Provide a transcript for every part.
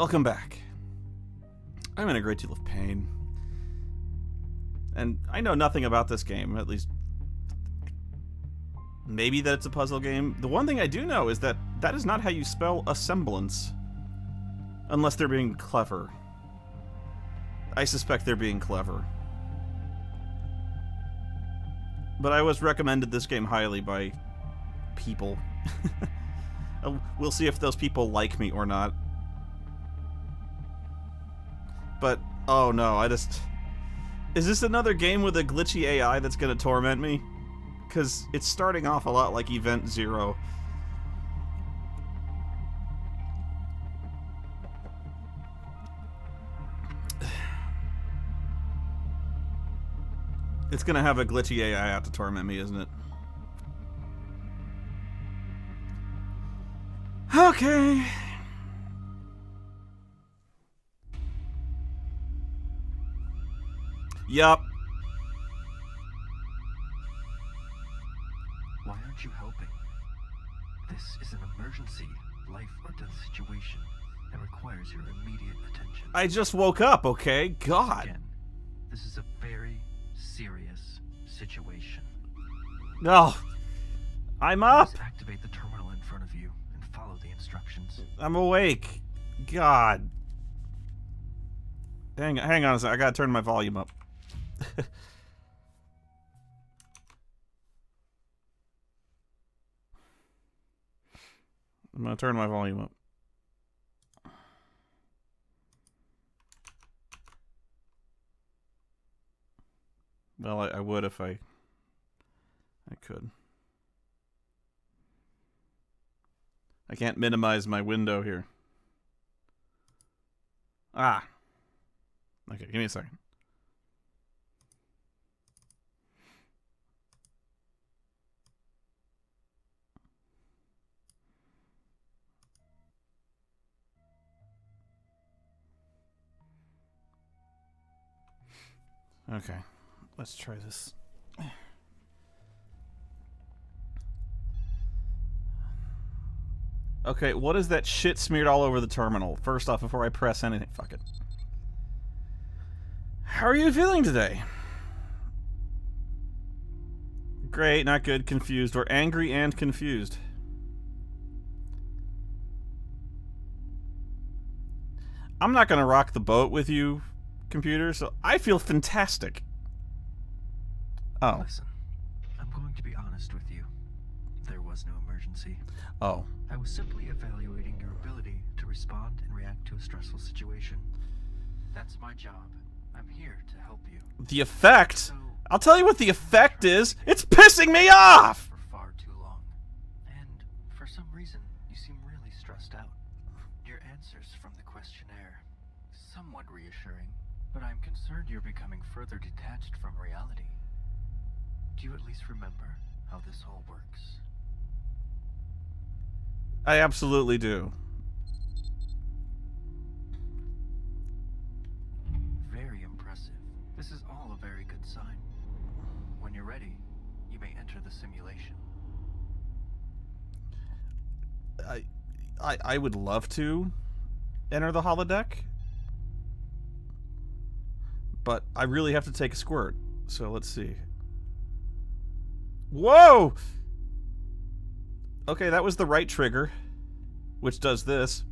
Welcome back. I'm in a great deal of pain. And I know nothing about this game, at least maybe that it's a puzzle game. The one thing I do know is that that is not how you spell Asemblance. Unless they're being clever. I suspect they're being clever. But I was recommended this game highly by people. We'll see if those people like me or not. But, oh no, is this another game with a glitchy AI that's gonna torment me? Because it's starting off a lot like Event Zero. It's gonna have a glitchy AI out to torment me, isn't it? Okay. Yup. Why aren't you helping? This is an emergency, life or death situation that requires your immediate attention. I just woke up, okay? God. Again, this is a very serious situation. No. I'm up. Please activate the terminal in front of you and follow the instructions. I'm awake. God. Hang on a second. I gotta turn my volume up. I'm gonna turn my volume up. Well, I would if I could. I can't minimize my window here. Ah. Okay, give me a second. Okay, let's try this. Okay, what is that shit smeared all over the terminal? First off, before I press anything, fuck it. How are you feeling today? Great, not good, confused, or angry and confused. I'm not gonna rock the boat with you, computer, so I feel fantastic. Oh. Listen, I'm going to be honest with you. There was no emergency. Oh. I was simply evaluating your ability to respond and react to a stressful situation. That's my job. I'm here to help you. The effect? So, I'll tell you what the effect is. It's pissing me off! for far too long. And for some reason, you seem really stressed out. Your answers from the questionnaire, somewhat reassuring, but I'm concerned you're becoming further detached from reality. Do you at least remember how this all works? I absolutely do. Very impressive. This is all a very good sign. When you're ready, you may enter the simulation. I would love to enter the holodeck, but I really have to take a squirt. So let's see. Whoa! Okay, that was the right trigger, which does this.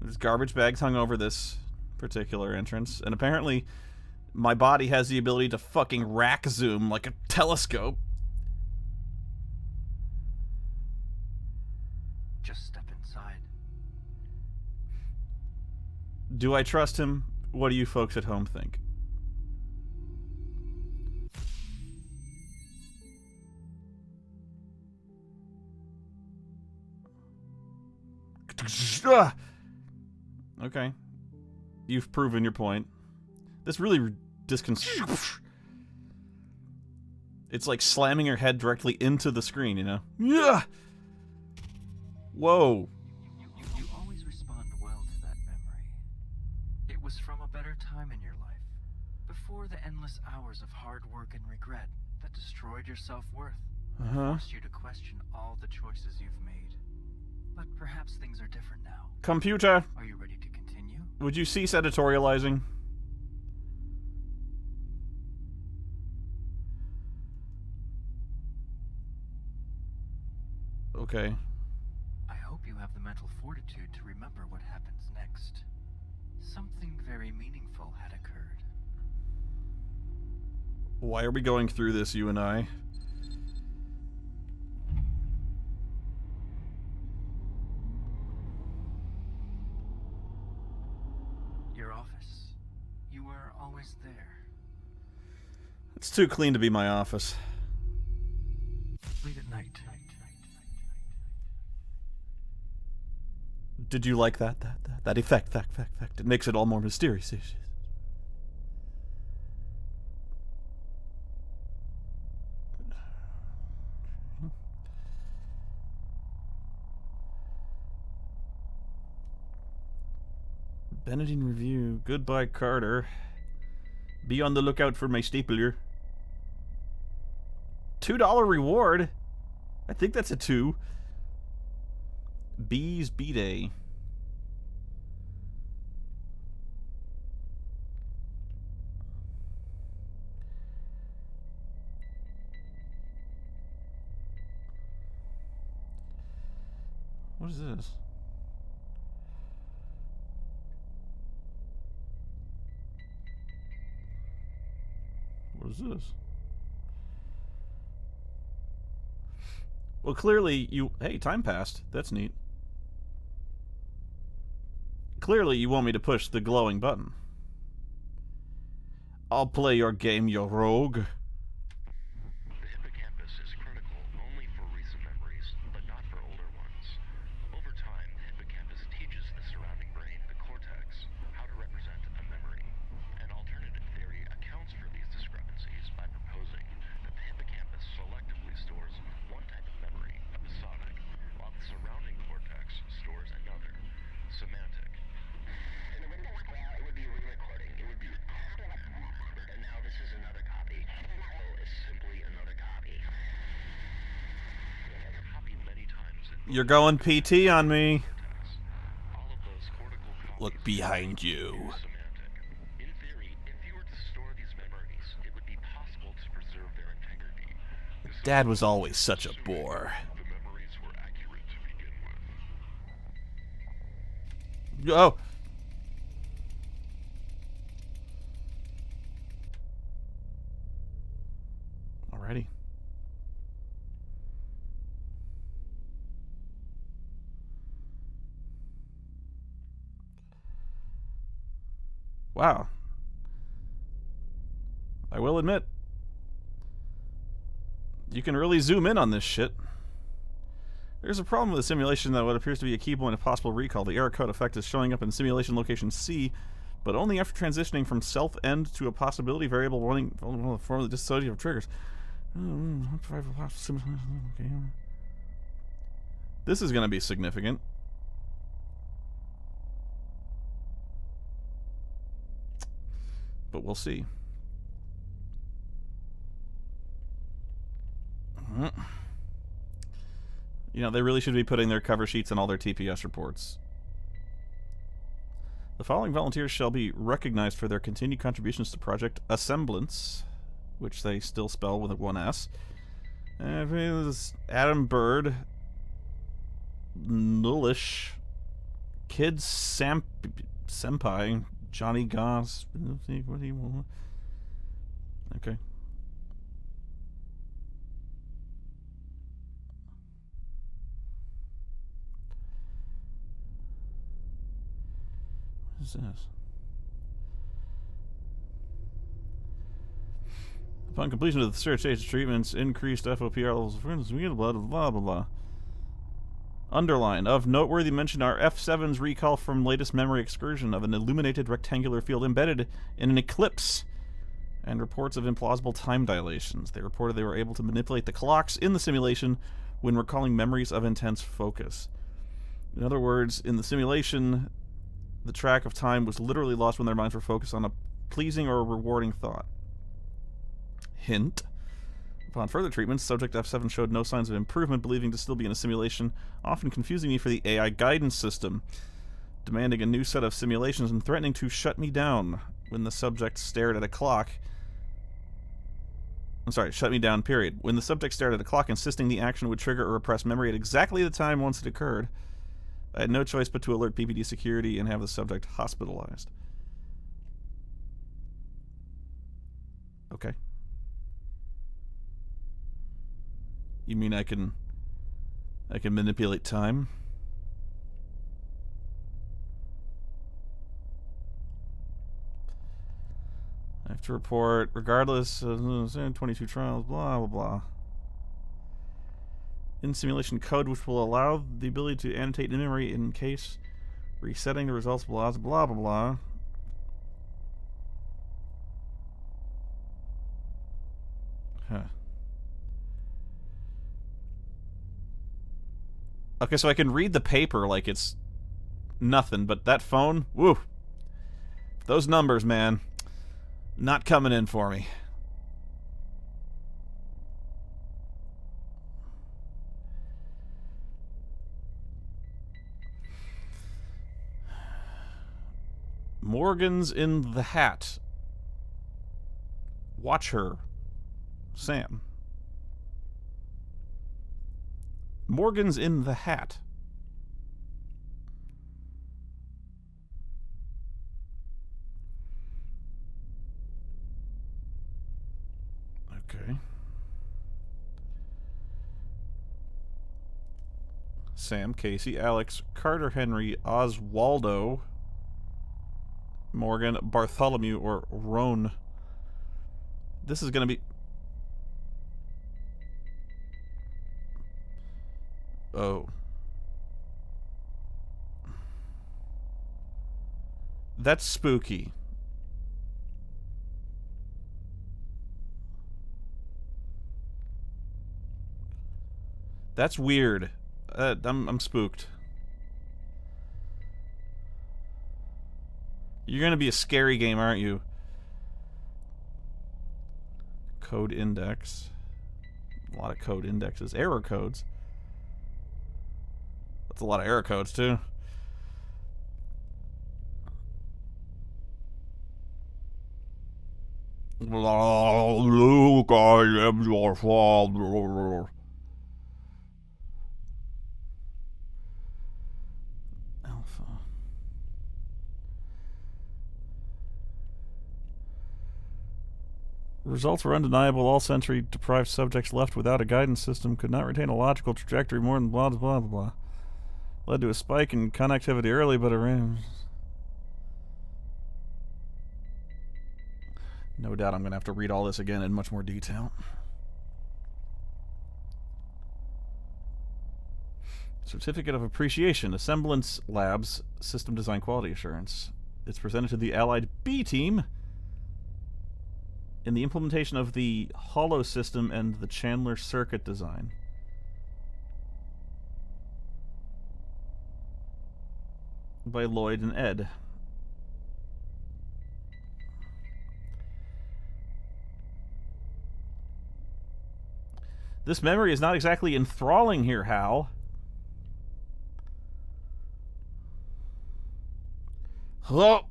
There's garbage bags hung over this particular entrance, and apparently my body has the ability to fucking rack zoom like a telescope. Just step inside. Do I trust him? What do you folks at home think? Okay. You've proven your point. This really disconcerts. It's like slamming your head directly into the screen, you know? Yeah. Whoa. You always respond well to that memory. It was from a better time in your life, before the endless hours of hard work and regret that destroyed your self-worth, and forced you to question all the choices you've made. But perhaps things are different now. Computer, Are you ready to continue? would you cease editorializing? Okay. I hope you have the mental fortitude to remember what happens next. Something very meaningful had occurred. Why are we going through this, you and I? Your office. You were always there. It's too clean to be my office. Late at night. Did you like that effect? It makes it all more mysterious. Benedine review. Goodbye, Carter. Be on the lookout for my stapler. $2 reward? I think that's a 2. Bees B-Day. What is this? What is this? Well, clearly you... Hey, time passed. That's neat. Clearly you want me to push the glowing button. I'll play your game, you rogue. The hippocampus is critical only for recent memories, but not for older ones. Over time, the hippocampus teaches the surrounding brain, the cortex, how to represent a memory. An alternative theory accounts for these discrepancies by proposing that the hippocampus selectively stores one type of memory, episodic, while the surrounding cortex stores another, semantic. In the window, well, it would be re-recording. It would be and now this is another copy. Is simply another copy. Copied many times. You're going PT on me. All of those cortical copies Look behind you. semantic. In theory, if you were to store these memories, it would be possible to preserve their integrity. Dad was always such a bore. The memories were accurate to begin with. Oh! Alrighty. Wow. I will admit, you can really zoom in on this shit. There's a problem with the simulation that what appears to be a key point of possible recall. The error code effect is showing up in simulation location C, but only after transitioning from self-end to a possibility variable running the form of the dissociative triggers. This is going to be significant. But we'll see. You know, they really should be putting their cover sheets on all their TPS reports. The following volunteers shall be recognized for their continued contributions to Project Asemblance, which they still spell with a 1S. Adam Bird, Nullish, Kid Senpai, Johnny Goss. What do you want? Okay. What is this? Upon completion of the third stage of treatments, increased FOPR levels of friends, blah, blah, blah, blah. Underline. Of noteworthy mention are F7's recall from latest memory excursion of an illuminated rectangular field embedded in an eclipse, and reports of implausible time dilations. They reported they were able to manipulate the clocks in the simulation when recalling memories of intense focus. In other words, in the simulation, the track of time was literally lost when their minds were focused on a pleasing or rewarding thought. Hint. Upon further treatment, subject F7 showed no signs of improvement, believing to still be in a simulation, often confusing me for the AI guidance system, demanding a new set of simulations and threatening to shut me down when the subject stared at a clock. I'm sorry, shut me down, period. When the subject stared at a clock, insisting the action would trigger a repressed memory at exactly the time once it occurred, I had no choice but to alert PPD security and have the subject hospitalized. Okay. You mean I can manipulate time? I have to report, regardless of 22 trials, blah, blah, blah. In simulation code, which will allow the ability to annotate in memory in case resetting the results, blah, blah, blah, blah. Huh. Okay, so I can read the paper like it's nothing, but that phone, woo. Those numbers, man. Not coming in for me. Morgan's in the hat. Watch her. Sam. Morgan's in the hat. Okay. Sam, Casey, Alex, Carter, Henry, Oswaldo, Morgan, Bartholomew, or Roan. This is going to be... Oh. That's spooky. That's weird. I'm spooked. You're gonna be a scary game, aren't you? Code index. A lot of code indexes. Error codes. That's a lot of error codes, too. Luke, I am your father. Alpha. Results were undeniable. All sensory-deprived subjects left without a guidance system could not retain a logical trajectory more than blah, blah, blah, blah. Led to a spike in connectivity early, but no doubt I'm going to have to read all this again in much more detail. Certificate of Appreciation, Asemblance Labs, System Design Quality Assurance. It's presented to the Allied B team in the implementation of the Hollow system and the Chandler circuit design. By Lloyd and Ed. This memory is not exactly enthralling here, Hal. Hello?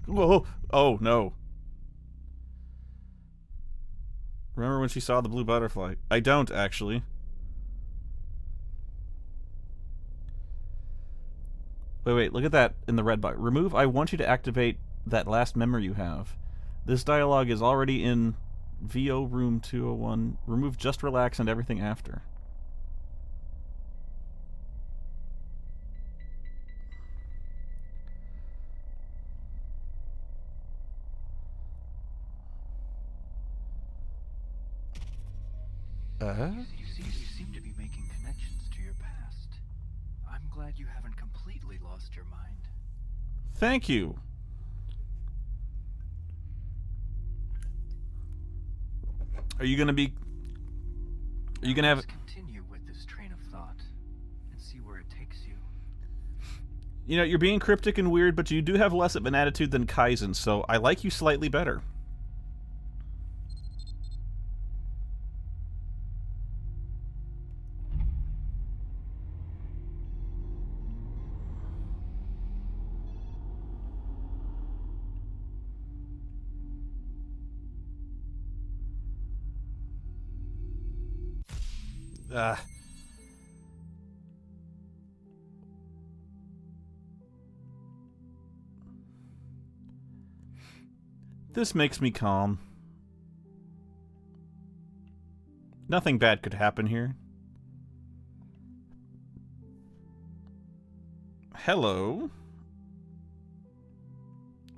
Whoa. Oh, no. Remember when she saw the blue butterfly? I don't, actually. Wait, look at that in the red box. Remove, I want you to activate that last memory you have. This dialogue is already in VO room 201. Remove just relax and everything after. You seem to be making connections to your past. I'm glad you haven't completely lost your mind. Thank you. Are you gonna have... Continue with this train of thought and see where it takes you. You know, you're being cryptic and weird, but you do have less of an attitude than Kaizen, so I like you slightly better. This makes me calm. Nothing bad could happen here. Hello?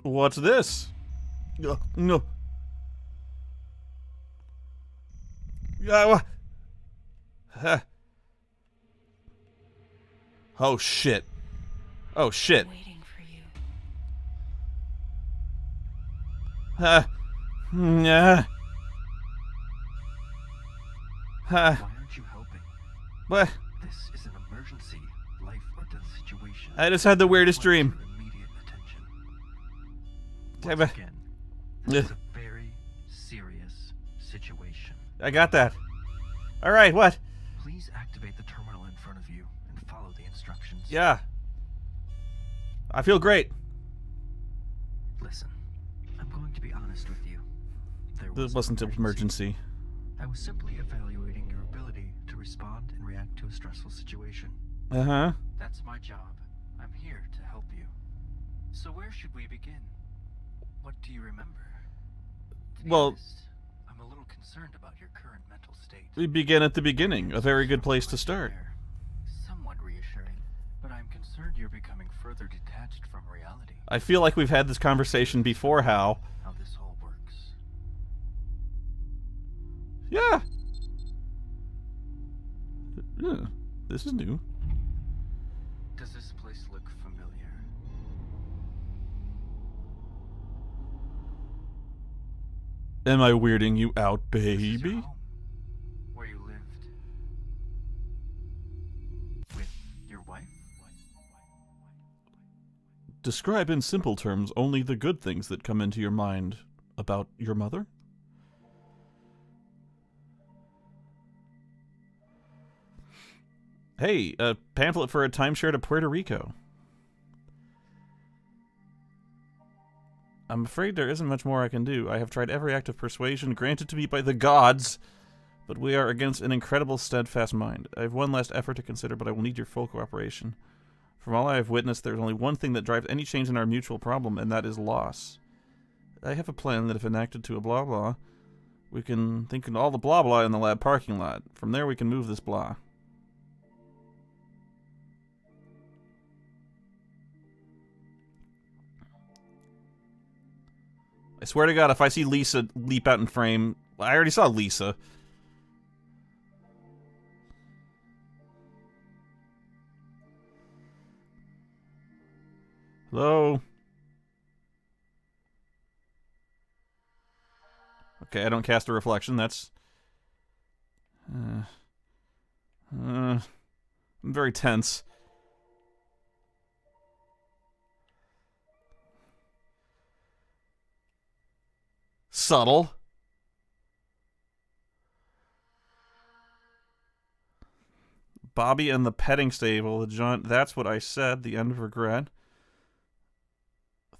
What's this? No. Oh shit. Oh shit. Waiting for you. Why aren't you helping? What? This is an emergency, life or death situation. I just had the weirdest dream. Immediate attention. Damn Once it. again, this is a very serious situation. I got that. Alright, what? Please activate the terminal in front of you and follow the instructions. Yeah. I feel great. Listen, I'm going to be honest with you. There This wasn't an emergency. I was simply evaluating your ability to respond and react to a stressful situation. Uh-huh. That's my job. I'm here to help you. So where should we begin? What do you remember? To be Well- honest, I'm a little concerned about your current mental state. We begin at the beginning. A very good place to start. Somewhat reassuring, but I'm concerned you're becoming further detached from reality. I feel like we've had this conversation before, Hal. How this all works. Yeah. Yeah. This is new. Does this place look familiar? Am I weirding you out, This is your baby? home, where you lived with your wife? Describe in simple terms only the good things that come into your mind about your mother? Hey, a pamphlet for a timeshare to Puerto Rico. I'm afraid there isn't much more I can do. I have tried every act of persuasion granted to me by the gods, but we are against an incredible steadfast mind. I have one last effort to consider, but I will need your full cooperation. From all I have witnessed, there is only one thing that drives any change in our mutual problem, and that is loss. I have a plan that if enacted to a blah blah, we can think of all the blah blah in the lab parking lot. From there we can move this blah. I swear to God, if I see Lisa leap out in frame... I already saw Lisa. Hello? Okay, I don't cast a reflection. That's... I'm very tense. Subtle. Bobby and the petting stable. John, that's what I said. The end of regret.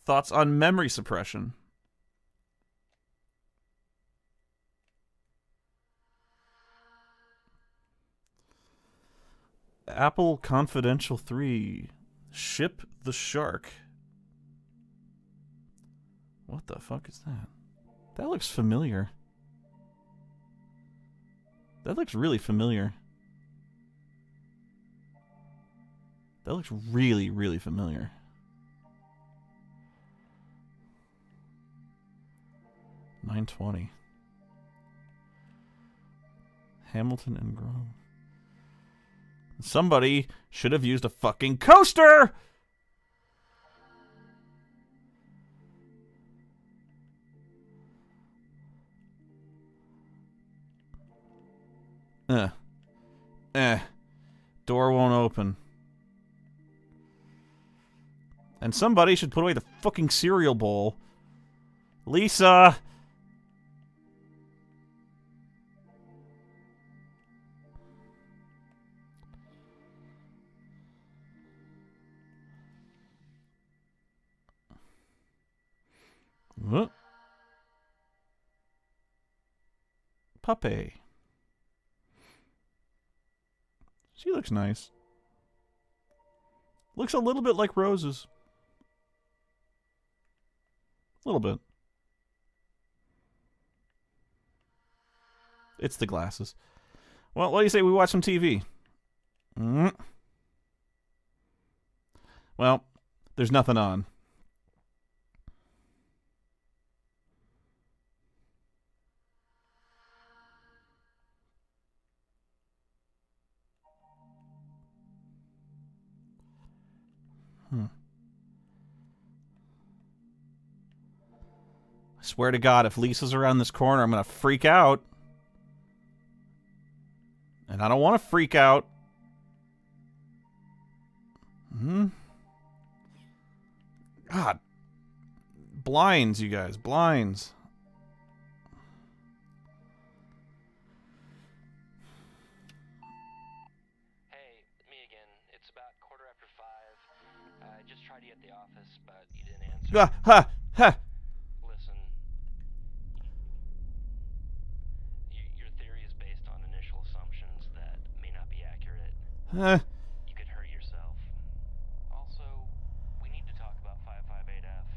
Thoughts on memory suppression. Apple Confidential 3. Ship the shark. What the fuck is that? That looks familiar. That looks really familiar. That looks really, really familiar. $9.20. Hamilton and Grove. Somebody should have used a fucking coaster! Door won't open. And somebody should put away the fucking cereal bowl. Lisa! What? Puppy. She looks nice. Looks a little bit like Rose's. A little bit. It's the glasses. Well, what do you say we watch some TV? Well, there's nothing on. I swear to God, if Lisa's around this corner, I'm going to freak out. And I don't want to freak out. God. Blinds, you guys. Blinds. Hey, me again. It's about 5:15. I just tried you at the office, but you didn't answer. Listen. Your theory is based on initial assumptions that may not be accurate. You could hurt yourself. Also, we need to talk about 558F.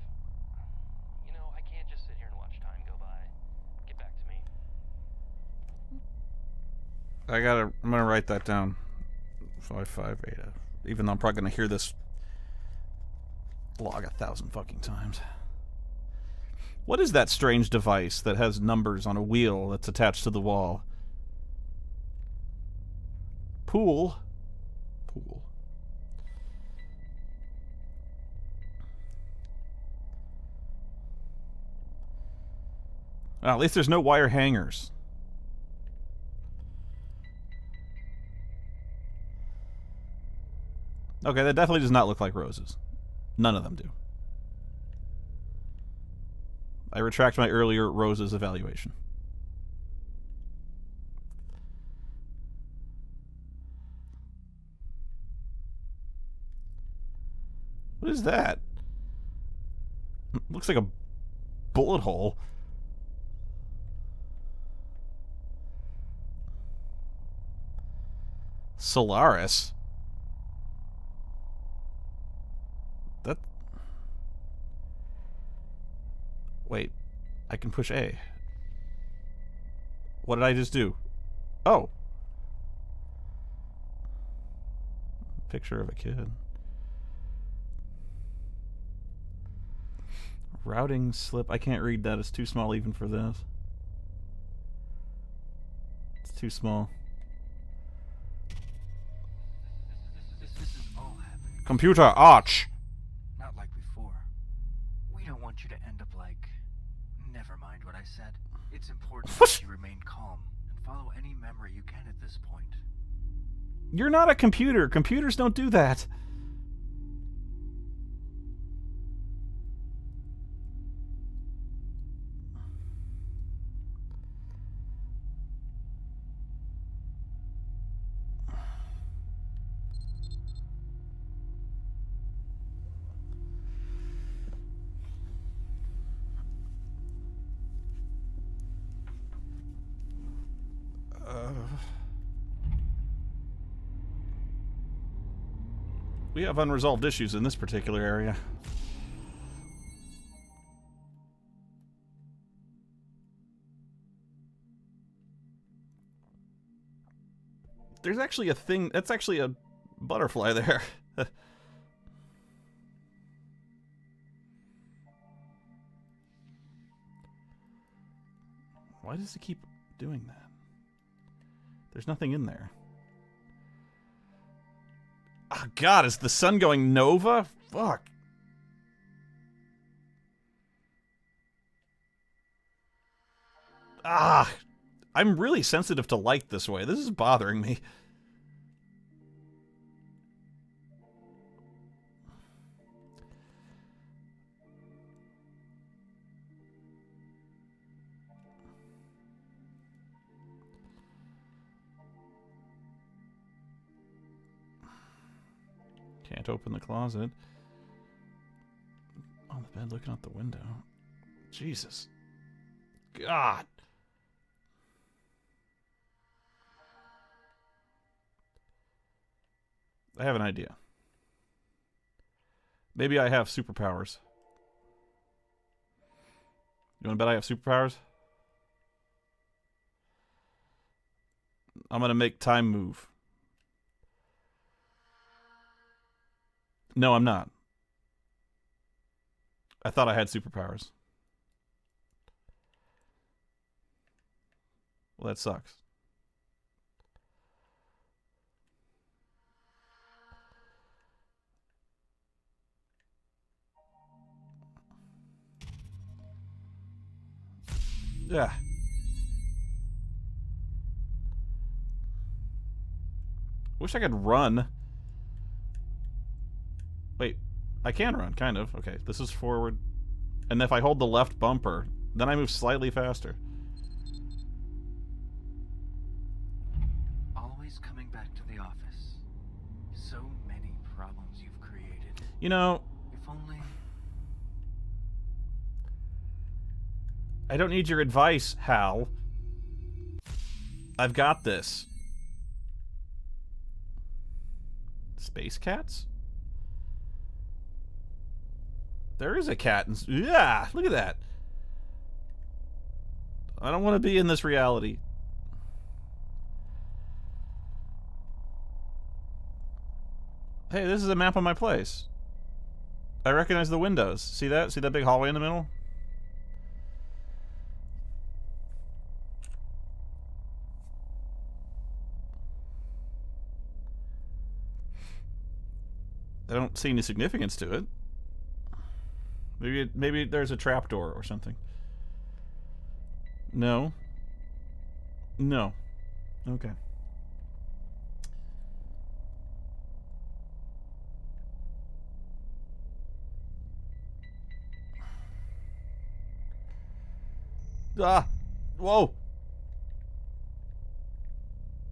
You know, I can't just sit here and watch time go by. Get back to me. I'm gonna write that down. 558F. Even though I'm probably gonna hear this log 1,000 fucking times. What is that strange device that has numbers on a wheel that's attached to the wall? Pool. Well, at least there's no wire hangers. Okay, that definitely does not look like Rose's. None of them do. I retract my earlier Rose's evaluation. What is that? Looks like a bullet hole. Solaris. That... Wait. I can push A. What did I just do? Oh. Picture of a kid. Routing slip. I can't read that. It's too small even for this. It's too small. This is all happening. Computer, arch. Not like before. We don't want you to end up like... Never mind what I said. It's important that you remain calm and follow any memory you can at this point. You're not a computer. Computers don't do that. We have unresolved issues in this particular area. There's actually a thing... That's actually a butterfly there. Why does it keep doing that? There's nothing in there. Oh, God, is the sun going nova? Fuck. Ah, I'm really sensitive to light this way. This is bothering me. Can't open the closet. On the bed looking out the window. Jesus. God. I have an idea. Maybe I have superpowers. You want to bet I have superpowers? I'm going to make time move. No, I'm not. I thought I had superpowers. Well, that sucks. Yeah. Wish I could run. Wait, I can run, kind of. Okay, this is forward. And if I hold the left bumper, then I move slightly faster. Always coming back to the office. So many problems you've created. You know, If only... I don't need your advice, Hal. I've got this. Space cats? There is a cat. Yeah, look at that. I don't want to be in this reality. Hey, this is a map of my place. I recognize the windows. See that? See that big hallway in the middle? I don't see any significance to it. Maybe there's a trapdoor or something. No. No. Okay. Ah! Whoa!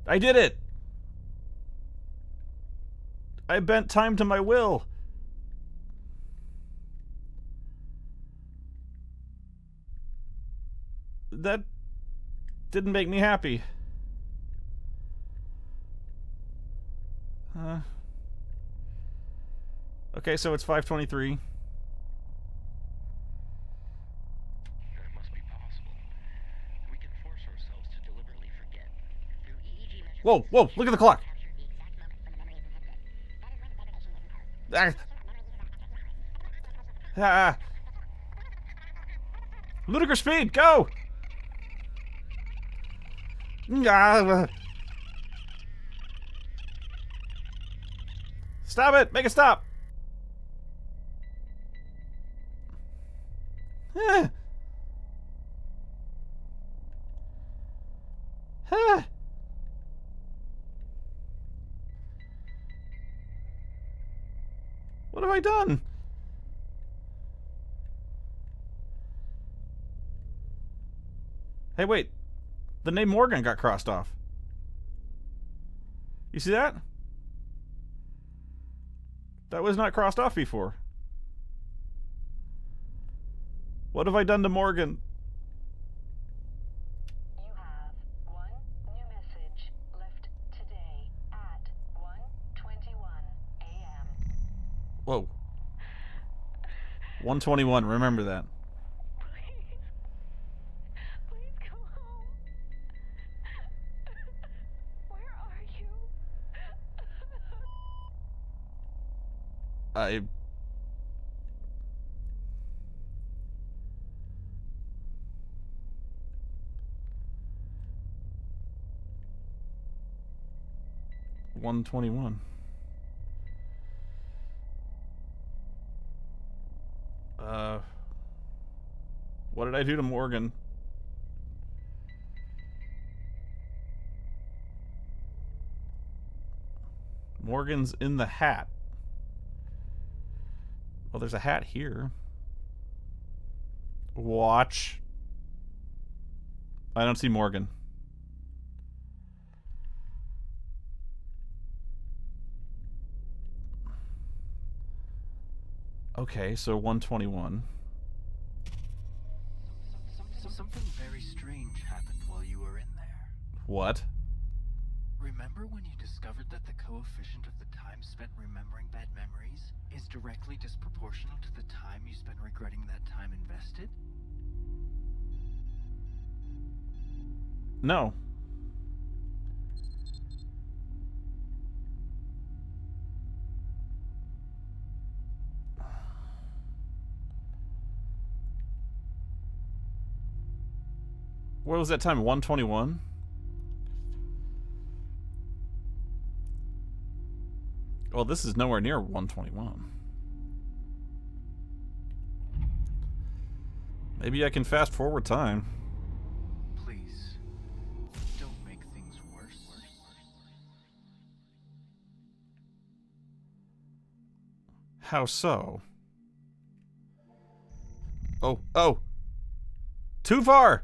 I did it! I bent time to my will. That didn't make me happy. Okay, so it's 5:23. That must be possible. We can force ourselves to deliberately forget. Through EEG measurements, Whoa, whoa, look at the clock. capture the exact moment when the memory is invented. That is when degradation is occurred. Ah. Ludicrous speed, go! Ah. Stop it! Make it stop! Ah. Ah. What have I done? Hey, wait. The name Morgan got crossed off. You see that? That was not crossed off before. What have I done to Morgan? You have one new message left today at 1:21 a.m. Whoa. 121, remember that. Please come home. Where are you? I... $121. What did I do to Morgan? Morgan's in the hat. Well, there's a hat here. Watch. I don't see Morgan. Okay, so 121. Something very strange happened while you were in there. What? Remember when you discovered that the coefficient of the time spent remembering bad memories is directly disproportional to the time you spend regretting that time invested? No. What was that time? 121? Well, this is nowhere near 121. Maybe I can fast forward time. Please, don't make things worse. How so? Oh, oh! Too far!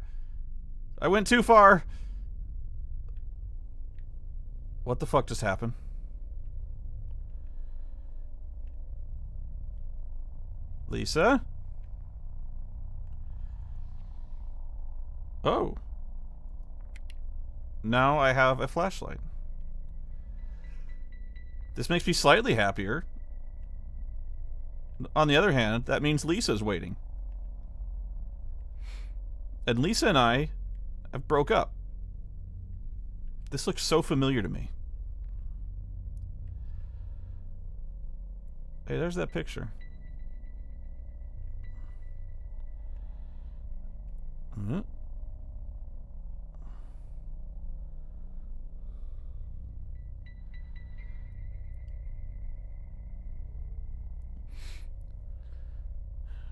I went too far! What the fuck just happened? Lisa? Oh. Now I have a flashlight. This makes me slightly happier. On the other hand, that means Lisa's waiting. And Lisa and I have broke up. This looks so familiar to me. Hey, there's that picture. Hmm.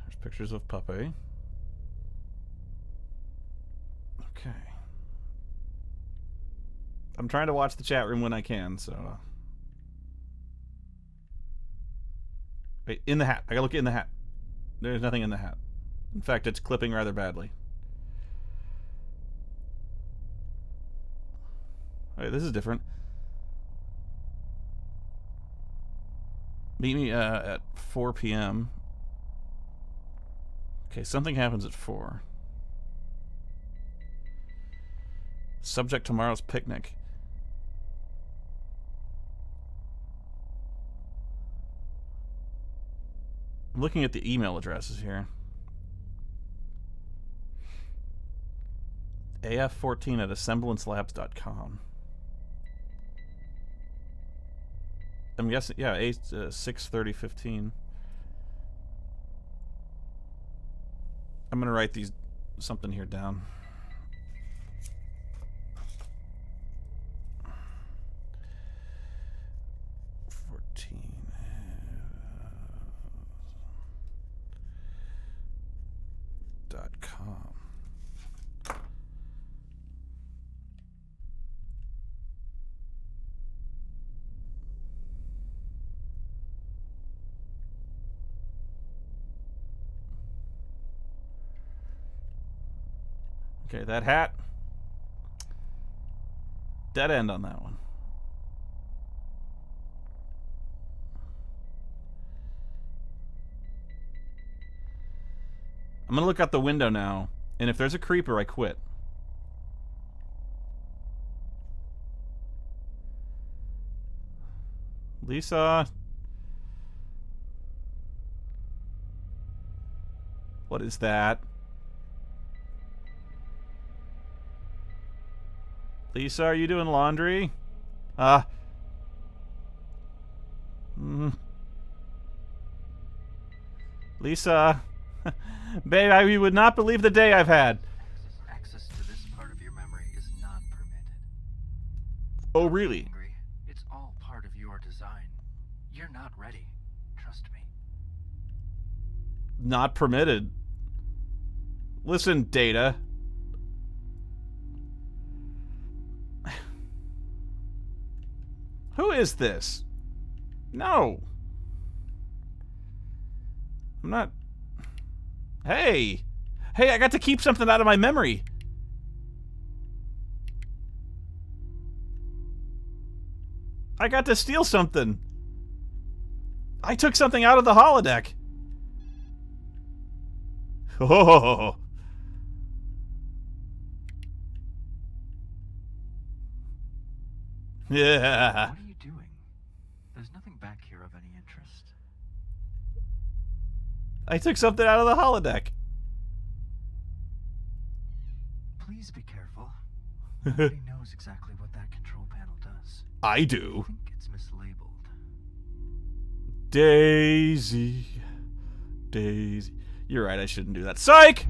There's pictures of Puppy. Okay. I'm trying to watch the chat room when I can, so... Wait, in the hat. I gotta look in the hat. There's nothing in the hat. In fact, it's clipping rather badly. Wait, this is different. Meet me at 4 p.m. Okay, something happens at 4. Subject tomorrow's picnic. I'm looking at the email addresses here. AF14 at assemblancelabs.com. I'm guessing, yeah, 6:30:15. I'm gonna write these something here down. .com. Okay, that hat. Dead end on that one. I'm gonna look out the window now, and if there's a creeper, I quit. Lisa. What is that? Lisa, are you doing laundry? Lisa. Babe, you would not believe the day I've had. Access to this part of your memory is not permitted. Oh, Don't be really? angry. It's all part of your design. You're not ready. Trust me. Not permitted. Listen, Data. Who is this? No. I'm not... Hey! Hey, I got to keep something out of my memory! I got to steal something! I took something out of the holodeck! Oh! Yeah! What are you doing? There's nothing of any interest. I took something out of the holodeck. Please be careful. Nobody knows exactly what that control panel does. I I do. think it's mislabeled. Daisy. Daisy. You're right, I shouldn't do that. Psych!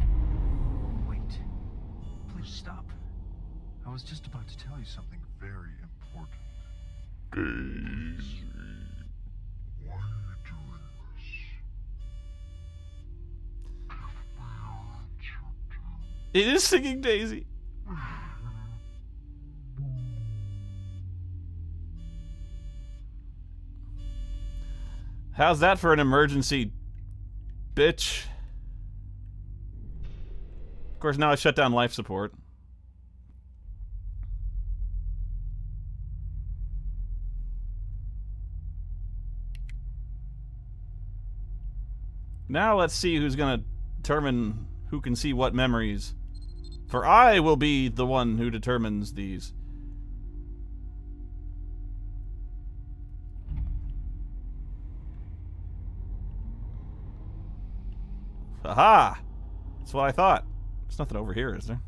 Wait. Please stop. I was just about to tell you something very important. Daisy. Why are you doing this? It is singing Daisy. How's that for an emergency, bitch? Of course, now I shut down life support. Now let's see who's gonna determine who can see what memories. For I will be the one who determines these. Aha! That's what I thought. There's nothing over here, is there?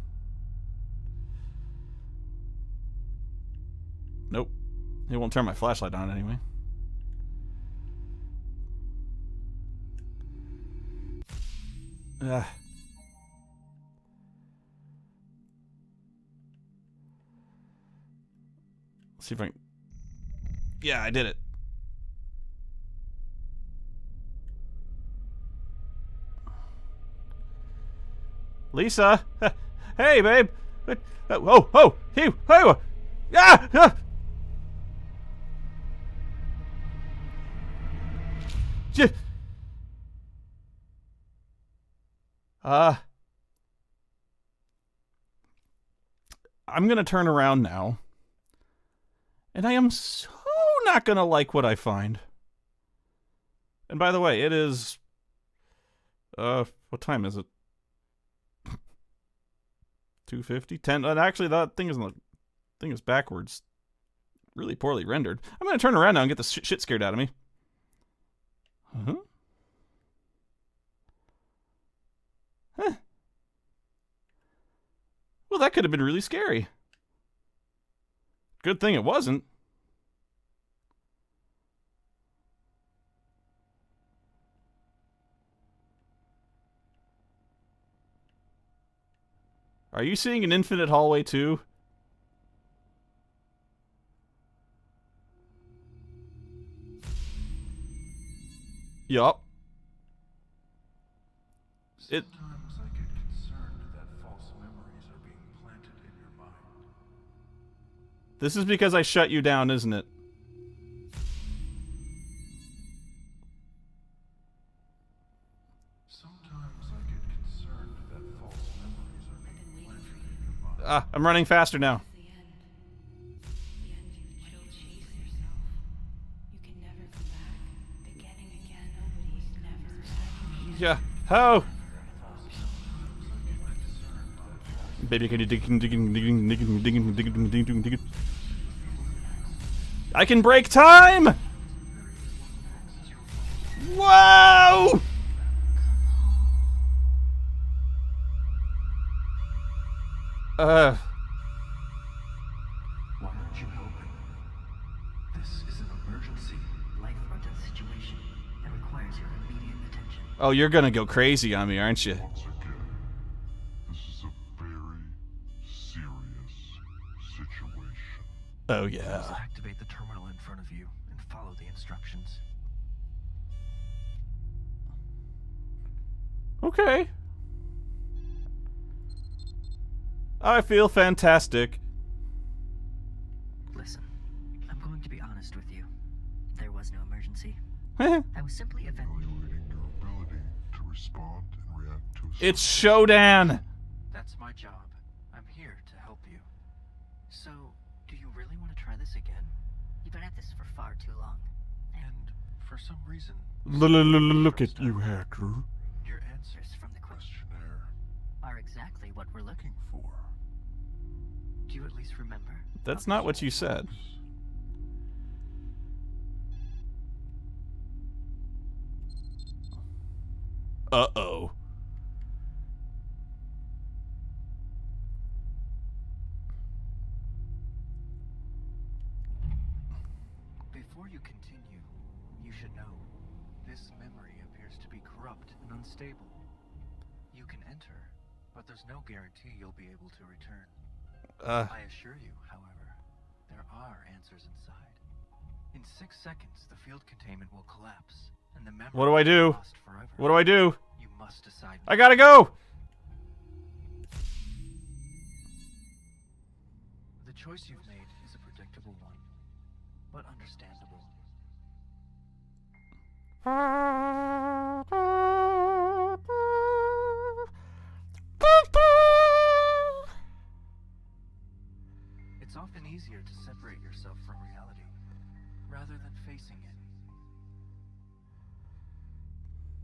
Nope. It won't turn my flashlight on anyway. Let's see if I can... Yeah, I did it. Lisa! Hey, babe! Oh! Hey! Ah! Ah! I'm gonna turn around now. And I am so not gonna like what I find. And by the way, it is... what time is it? 2:50? 10? And actually, that thing is backwards. Really poorly rendered. I'm gonna turn around now and get the shit scared out of me. Uh-huh. Huh. Well, that could have been really scary. Good thing it wasn't. Are you seeing an infinite hallway too? Yup. Sometimes I get concerned that false memories are being planted in your mind. This is because I shut you down, isn't it? Sometimes I get concerned that false memories are being planted in your mind. Ah, I'm running faster now. The end. The end you chase yourself. You can never come back. Beginning again, nobody's never had you. Yeah. How? Baby, can you dig? I can break time! Whoa! Why aren't you helping? This is an emergency. Life or death situation that requires your immediate attention. Oh, you're gonna go crazy on me, aren't you? Once again, this is a very serious situation. Oh, Please yeah. activate the terminal in front of you and follow the instructions. Okay. I feel fantastic. Listen, I'm going to be honest with you. There was no emergency. It's I was simply Evaluating your ability to respond and react to a Shodan. That's my job. I'm here to help you. So, do you really want to try this again? You've been at this for far too long. And for some reason, Look at you, hacker. your answers from the questionnaire Are exactly what we're looking for. Do you at least remember? That's not what you said. Uh-oh. Before you continue, you should know, this memory appears to be corrupt and unstable. You can enter, but there's no guarantee you'll be able to return. I assure you, however, there are answers inside. In 6 seconds, the field containment will collapse, and the memory What do I do? will be lost forever. What do I do? You must decide. I gotta go! The choice you've made is a predictable one, but understandable. It's often easier to separate yourself from reality, rather than facing it.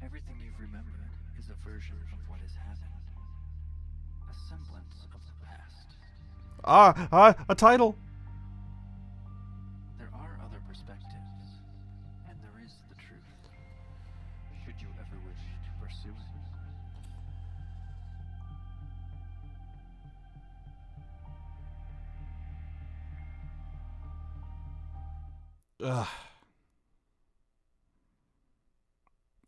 Everything you've remembered is a version of what has happened. A semblance of the past. A title. There are other perspectives, and there is the truth. Should you ever wish to pursue it. Ugh.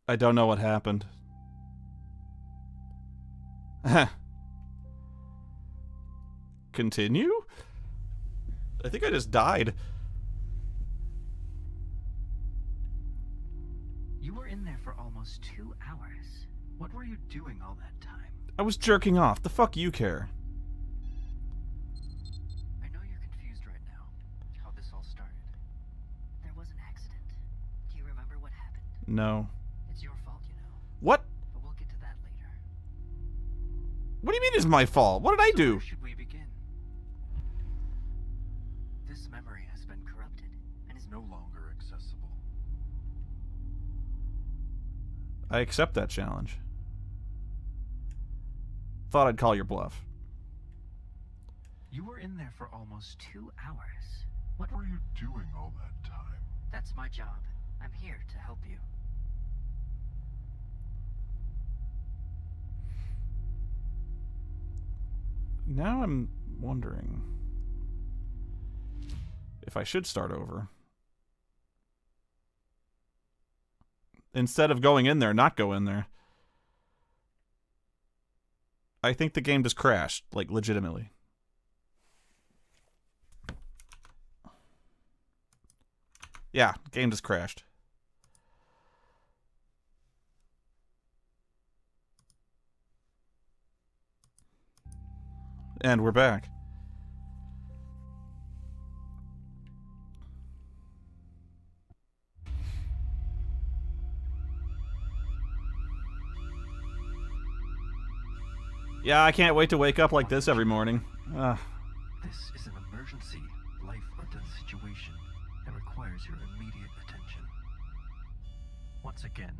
I don't know what happened. Continue? I think I just died. You were in there for almost 2 hours. What were you doing all that time? I was jerking off. The fuck you care? I know you're confused right now. How this all started. There was an accident. Do you remember what happened? No. It's your fault, you know. What? But we'll get to that later. What do you mean it's my fault? What did I So do? where should we begin? This memory has been corrupted and is no longer accessible. I accept that challenge. Thought I'd call your bluff. You were in there for almost 2 hours. What were you doing all that time? That's my job. I'm here to help you. Now I'm wondering if I should start over. Instead of going in there, not go in there. I think the game just crashed, like legitimately. Yeah, game just crashed. And we're back. Yeah, I can't wait to wake up like this every morning. This is an emergency, life or death situation that requires your immediate attention. Once again,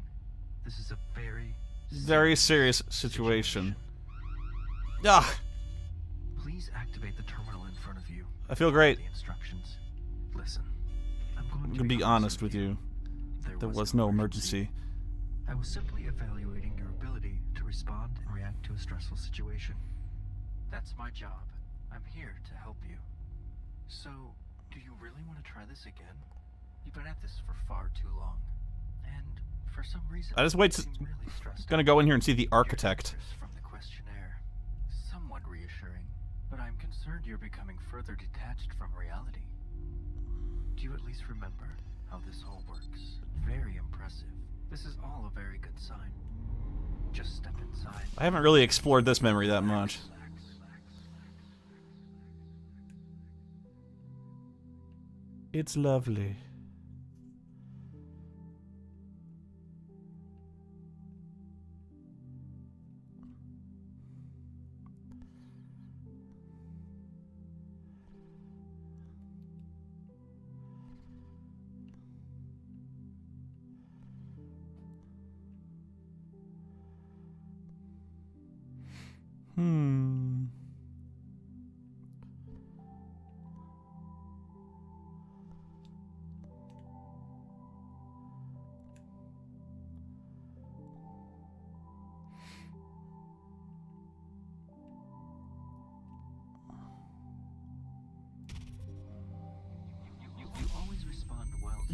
this is a very serious situation. Ah, Please activate the terminal in front of you. I feel great. The instructions. Listen, I'm I'm gonna be honest with you. There was no emergency. I was simply evaluating your ability to respond and react to a stressful situation. That's my job. I'm here to help you. So, do you really want to try this again? You've been at this for far too long. And for some reason, I just wait you to- seem really stressed Gonna out. go in here and see the Your architect. answers from the questionnaire, somewhat reassuring, but I'm concerned you're becoming further detached from reality. Do you at least remember how this all works? Very impressive. This is all a very good sign. Just step inside. I haven't really explored this memory that much. It's lovely. Hmm.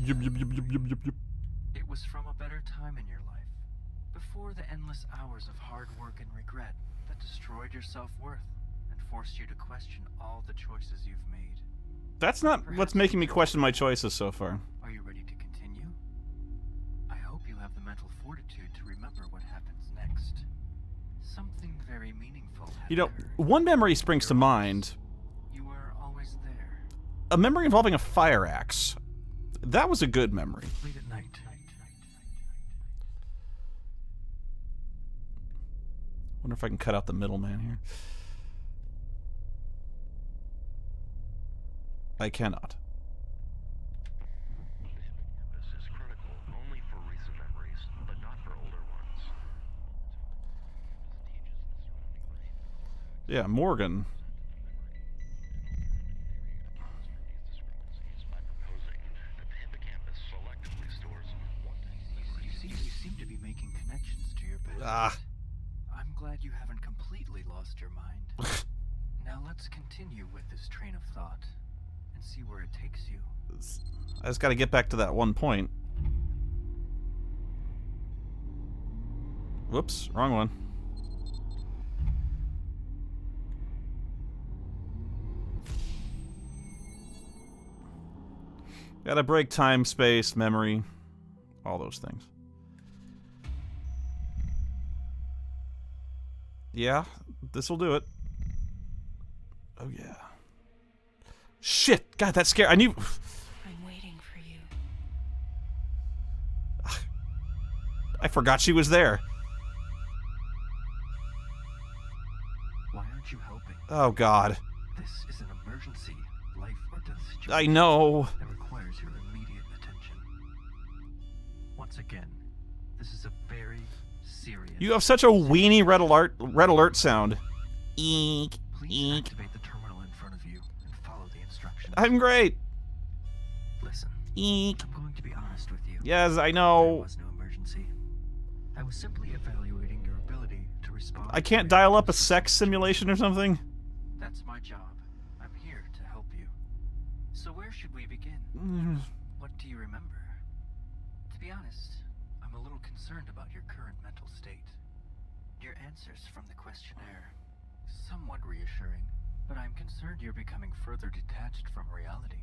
Yup, yup, yup, yup, yup, yup, yup. It was from a better time in your life, before the endless hours of hard work and regret that destroyed your self-worth and forced you to question all the choices you've made. That's not what's making me question my choices so far. Are you ready to continue? I hope you have the mental fortitude to remember what happens next. Something very meaningful happened. You know, one memory springs to mind. You were always there. A memory involving a fire axe. That was a good memory. Late at night. Wonder if I can cut out the middleman here. I cannot. The hippocampus is critical only for recent memories, but not for older ones. Yeah, Morgan. By proposing that the hippocampus selectively stores You seem to be making connections to your past. Ah. I'm glad you haven't completely lost your mind. Now let's continue with this train of thought and see where it takes you. I just gotta get back to that one point. Whoops, wrong one. Gotta break time, space, memory, all those things. Yeah, this'll do it. Oh yeah. Shit! God, that scared. I knew. I'm waiting for you. I forgot she was there. Why aren't you helping? Oh God. This is an emergency, life or death situation. I know. That requires your immediate attention. Once again, this is a very serious. You have such a weenie red alert sound. Eek, Please eek. activate the terminal in front of you and follow the instructions. I'm great. Listen, Eek. I'm going to be honest with you. Yes, I There know. was no emergency. I was simply evaluating your ability to respond. I can't to dial up a reactions. sex simulation or something. That's my job. I'm here to help you. So where should we begin? What do you remember? To be honest, I'm a little concerned about your current mental state. Your answers from the questionnaire, somewhat reassuring, but I'm concerned you're becoming further detached from reality.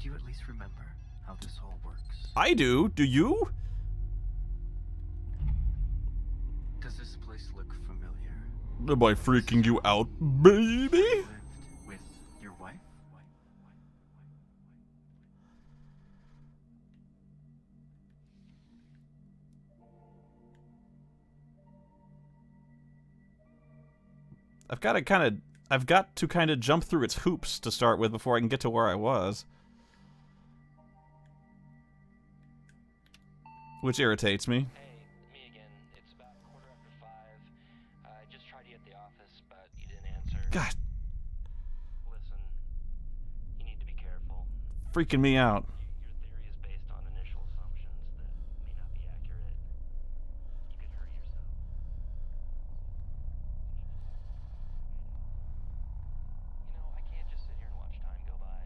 Do you at least remember how this all works? I do. Do you? Does this place look familiar? Am I freaking you out, baby? Lived with your wife? I've got to kind of jump through its hoops to start with before I can get to where I was. Which irritates me. Hey, me again. It's about 5:15. I just tried you at the office, but you didn't answer. God, Listen, you need to be careful. freaking me out. Your theory is based on initial assumptions that may not be accurate. You could hurt yourself. You know, I can't just sit here and watch time go by.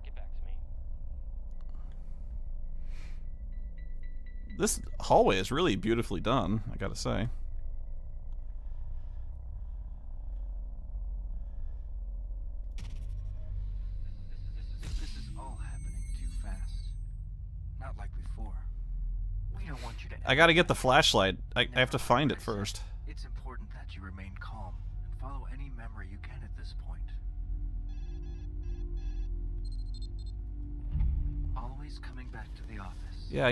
Get back to me. This hallway is really beautifully done, I gotta say. This is all happening too fast. Not like before. We don't want you to. I gotta get the flashlight. I have to Never find it mind. first. It's important that you remain calm and follow any memory you can at this point. Always coming back to the office. Yeah.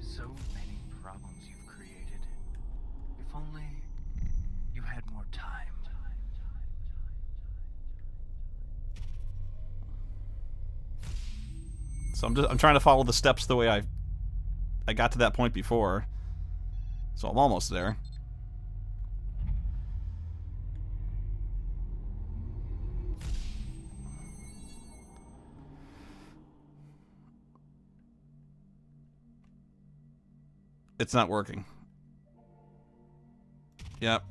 So many problems you've created. If only you had more time. So I'm trying to follow the steps the way I got to that point before. So I'm almost there. It's not working. Yep.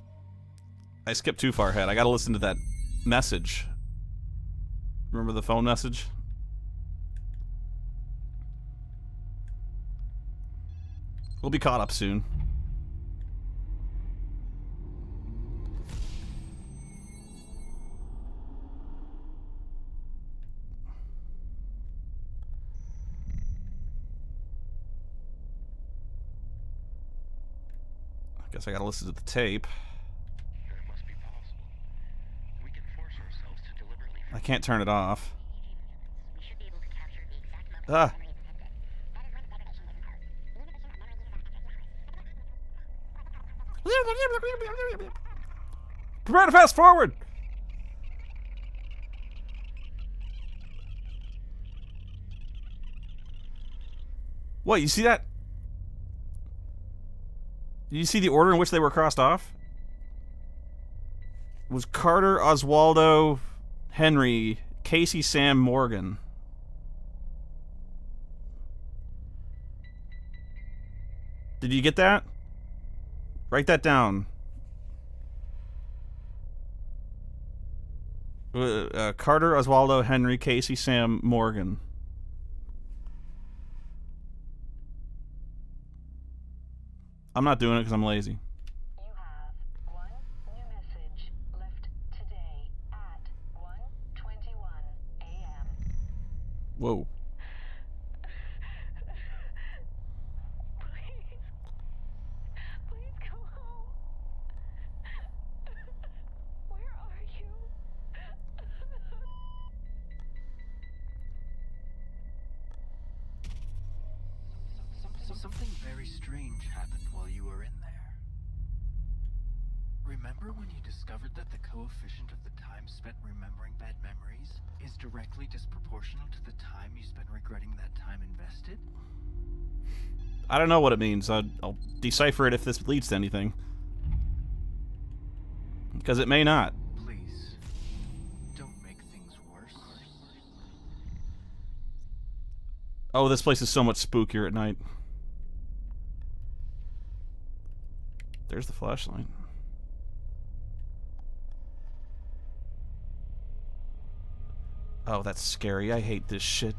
I skipped too far ahead. I gotta listen to that message. Remember the phone message? We'll be caught up soon. I guess I gotta listen to the tape. Then it must be possible. We can force ourselves to deliberately. I can't turn it off. We should be able to capture the exact moment Ah. memory is encrypted. That is when the degradation takes occurred. The inhibition that memory uses after 2 hours. Prepare to fast forward! What, you see that? Did you see the order in which they were crossed off? It was Carter, Oswaldo, Henry, Casey, Sam, Morgan. Did you get that? Write that down. Carter, Oswaldo, Henry, Casey, Sam, Morgan. I'm not doing it because I'm lazy. You have one new message left today at 1:21 a.m. Whoa. Please go home. Where are you? Something very strange happened while you were in there. Remember when you discovered that the coefficient of the time spent remembering bad memories is directly disproportional to the time you spend regretting that time invested? I don't know what it means. I'll decipher it if this leads to anything. Because it may not. Please, don't make things worse. Oh, this place is so much spookier at night. There's the flashlight. Oh, that's scary. I hate this shit.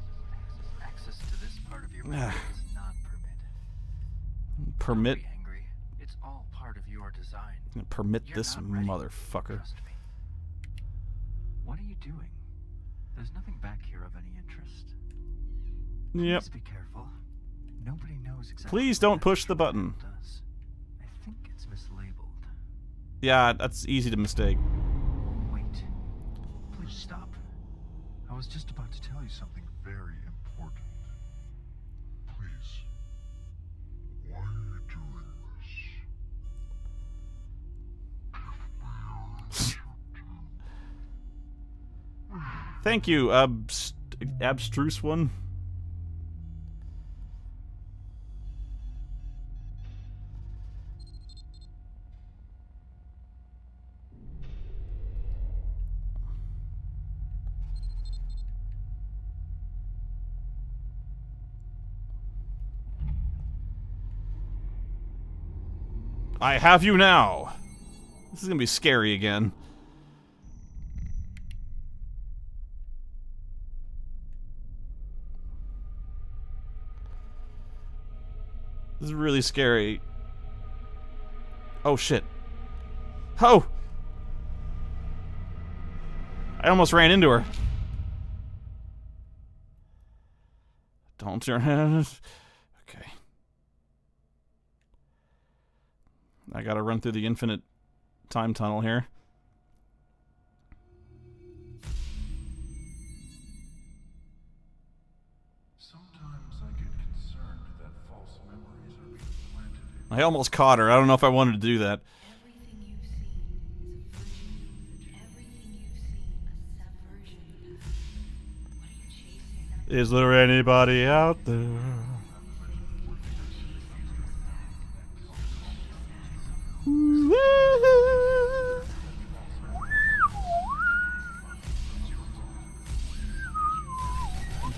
Access to this part of your memory is not permitted. Permit. Don't be angry. It's all part of your design. Permit You're this not ready. motherfucker. Trust me. What are you doing? There's nothing back here of any interest. Yep. Please be careful. Nobody knows exactly. Please what don't that push the trial button. does. I think it's mislabeled. Yeah, that's easy to mistake. Wait. Please stop. I was just about to tell you something Very important. Please. Why are you doing this? Thank you, abstruse one. I have you now. This is gonna be scary again. This is really scary. Oh shit. Oh! I almost ran into her. Don't turn. Okay. I gotta run through the infinite time tunnel here. Sometimes I get concerned that false memories are being planted in. I almost caught her. I don't know if I wanted to do that. Everything you've seen is a version. Everything you've seen a subversion. What are you chasing? Is there anybody out there?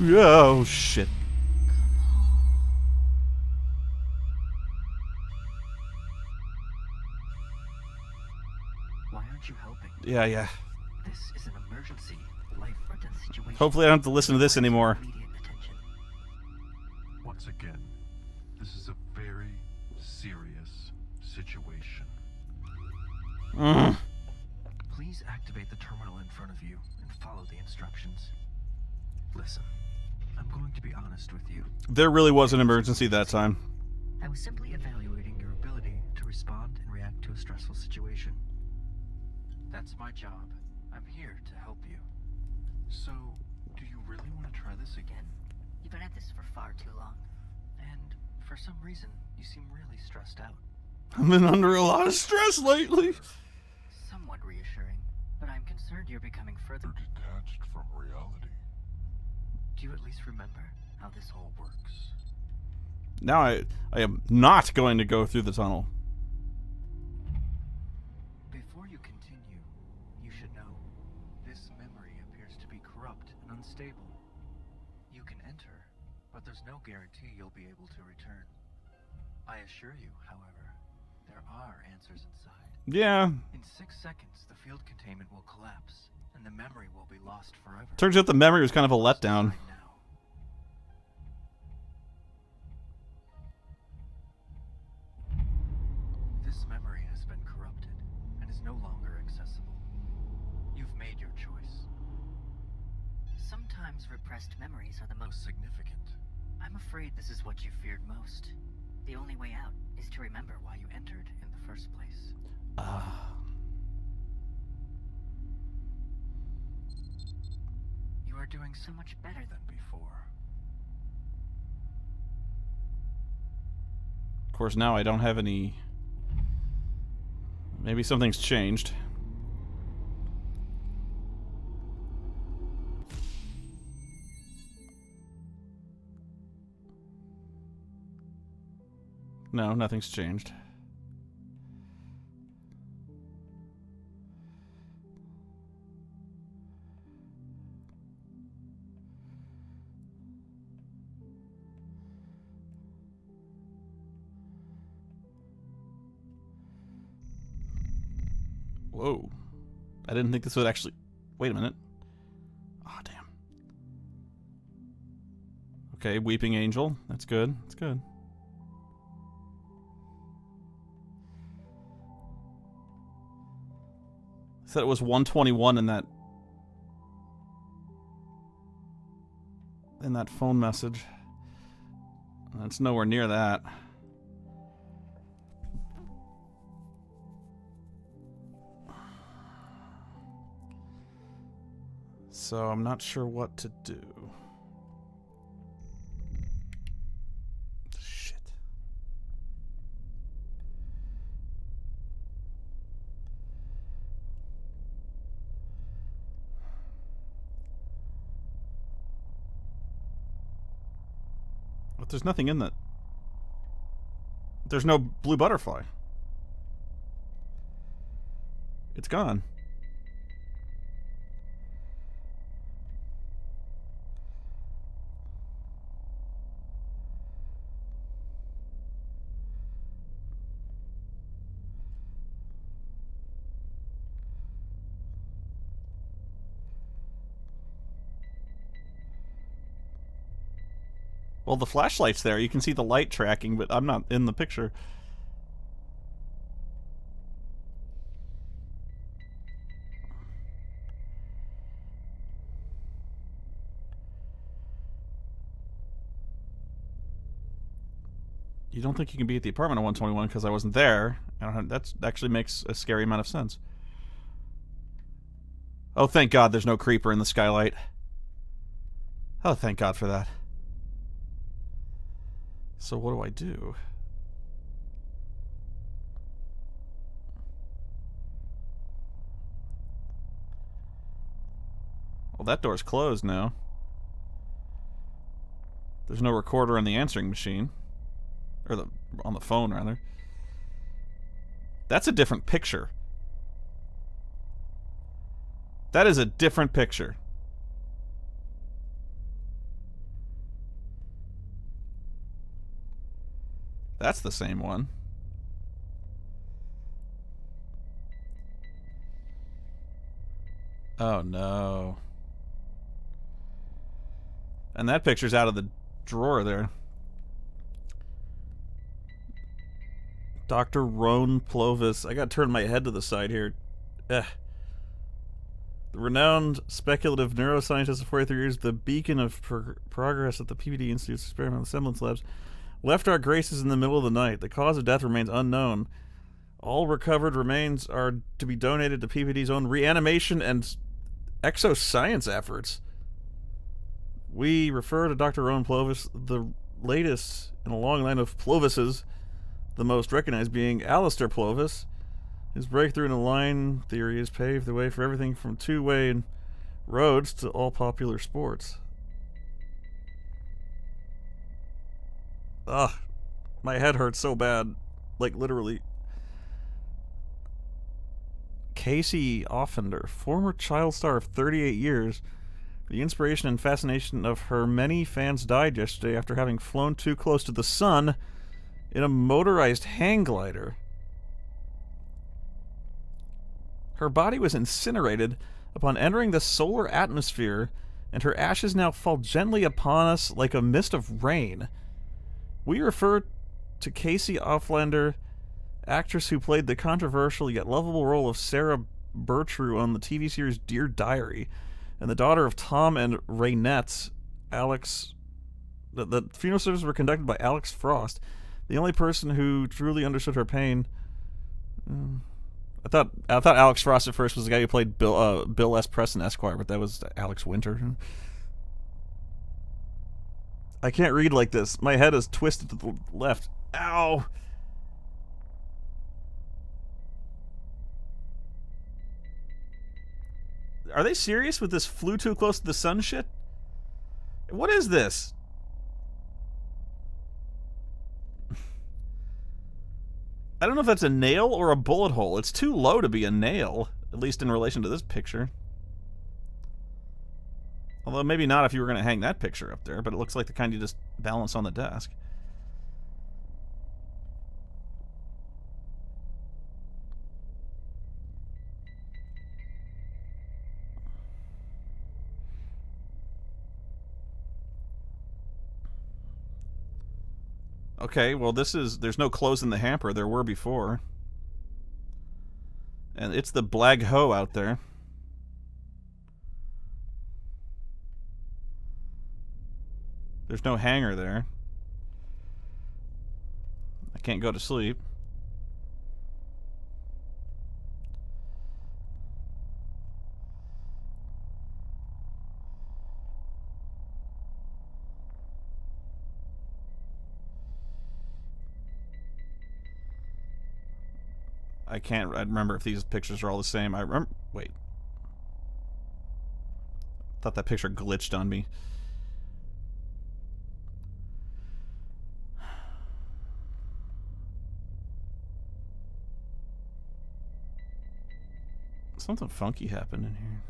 Oh shit. Why aren't you helping? Yeah. This is an emergency, life or death situation. Hopefully I don't have to listen to this anymore. Immediate attention. Once again, this is a very serious situation. Please activate the terminal in front of you and follow the instructions. Listen, I'm going to be honest with you. There really was an emergency that time. I was simply evaluating your ability to respond and react to a stressful situation. That's my job. I'm here to help you. So, do you really want to try this again? You've been at this for far too long. And for some reason, you seem really stressed out. I've been under a lot of stress lately. Somewhat reassuring, but I'm concerned you're becoming further. You're detached from reality. Do you at least remember how this all works? Now I am not going to go through the tunnel. Before you continue, you should know this memory appears to be corrupt and unstable. You can enter, but there's no guarantee you'll be able to return. I assure you, however, there are answers inside. Yeah. In 6 seconds, the field containment will collapse, and the memory will be lost forever. Turns out the memory was kind of a letdown. Decide now. This memory has been corrupted and is no longer accessible. You've made your choice. Sometimes repressed memories are the most. Most significant. I'm afraid this is what you feared most. The only way out is to remember why you entered in the first place. You are doing so much better than before. Of course, now I don't have any... Maybe something's changed. No, nothing's changed. Whoa. I didn't think this would actually... Wait a minute. Oh, damn. Okay, Weeping Angel. That's good. That's good. I said it was 121 in that phone message. That's nowhere near that. So I'm not sure what to do. Shit. But there's nothing in that. There's no blue butterfly. It's gone. Well, the flashlight's there. You can see the light tracking, but I'm not in the picture. You don't think you can be at the apartment on 121 because I wasn't there. That actually makes a scary amount of sense. Oh, thank God there's no creeper in the skylight. Oh, thank God for that. So what do I do? Well, that door's closed now. There's no recorder on the answering machine. Or on the phone, rather. That's a different picture. That is a different picture. That's the same one. Oh no. And that picture's out of the drawer there. Dr. Roan Plovis. I gotta turn my head to the side here. The renowned speculative neuroscientist of 43 years, the beacon of progress at the PPD Institute's experimental Asemblance labs, left our graces in the middle of the night. The cause of death remains unknown. All recovered remains are to be donated to PPD's own reanimation and exoscience efforts. We refer to Dr. Rowan Plovis, the latest in a long line of Plovises, the most recognized being Alistair Plovis. His breakthrough in the line theory has paved the way for everything from two-way roads to all popular sports. Ugh, my head hurts so bad, like literally. Casey Offender, former child star of 38 years. The inspiration and fascination of her many fans died yesterday after having flown too close to the sun in a motorized hang glider. Her body was incinerated upon entering the solar atmosphere, and her ashes now fall gently upon us like a mist of rain. We refer to Casey Offlander, actress who played the controversial yet lovable role of Sarah Bertrew on the TV series Dear Diary, and the daughter of Tom and Raynette. Alex. The funeral services were conducted by Alex Frost, the only person who truly understood her pain. I thought Alex Frost at first was the guy who played Bill S. Preston Esquire, but that was Alex Winter. I can't read like this. My head is twisted to the left. Ow! Are they serious with this flew too close to the sun shit? What is this? I don't know if that's a nail or a bullet hole. It's too low to be a nail, at least in relation to this picture. Although maybe not if you were going to hang that picture up there, but it looks like the kind you just balance on the desk. Okay, well there's no clothes in the hamper. There were before. And it's the Blag Ho out there. There's no hanger there. I can't go to sleep. I remember if these pictures are all the same. I remember. Wait. Thought that picture glitched on me. Something funky happened in here.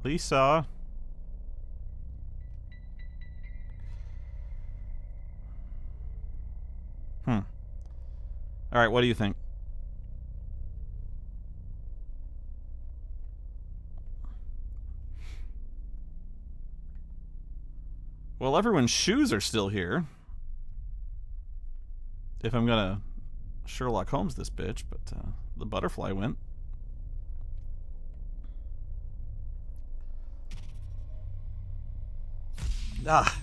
Lisa. Alright, what do you think? Well, everyone's shoes are still here. If I'm gonna Sherlock Holmes this bitch, but the butterfly went. Ah.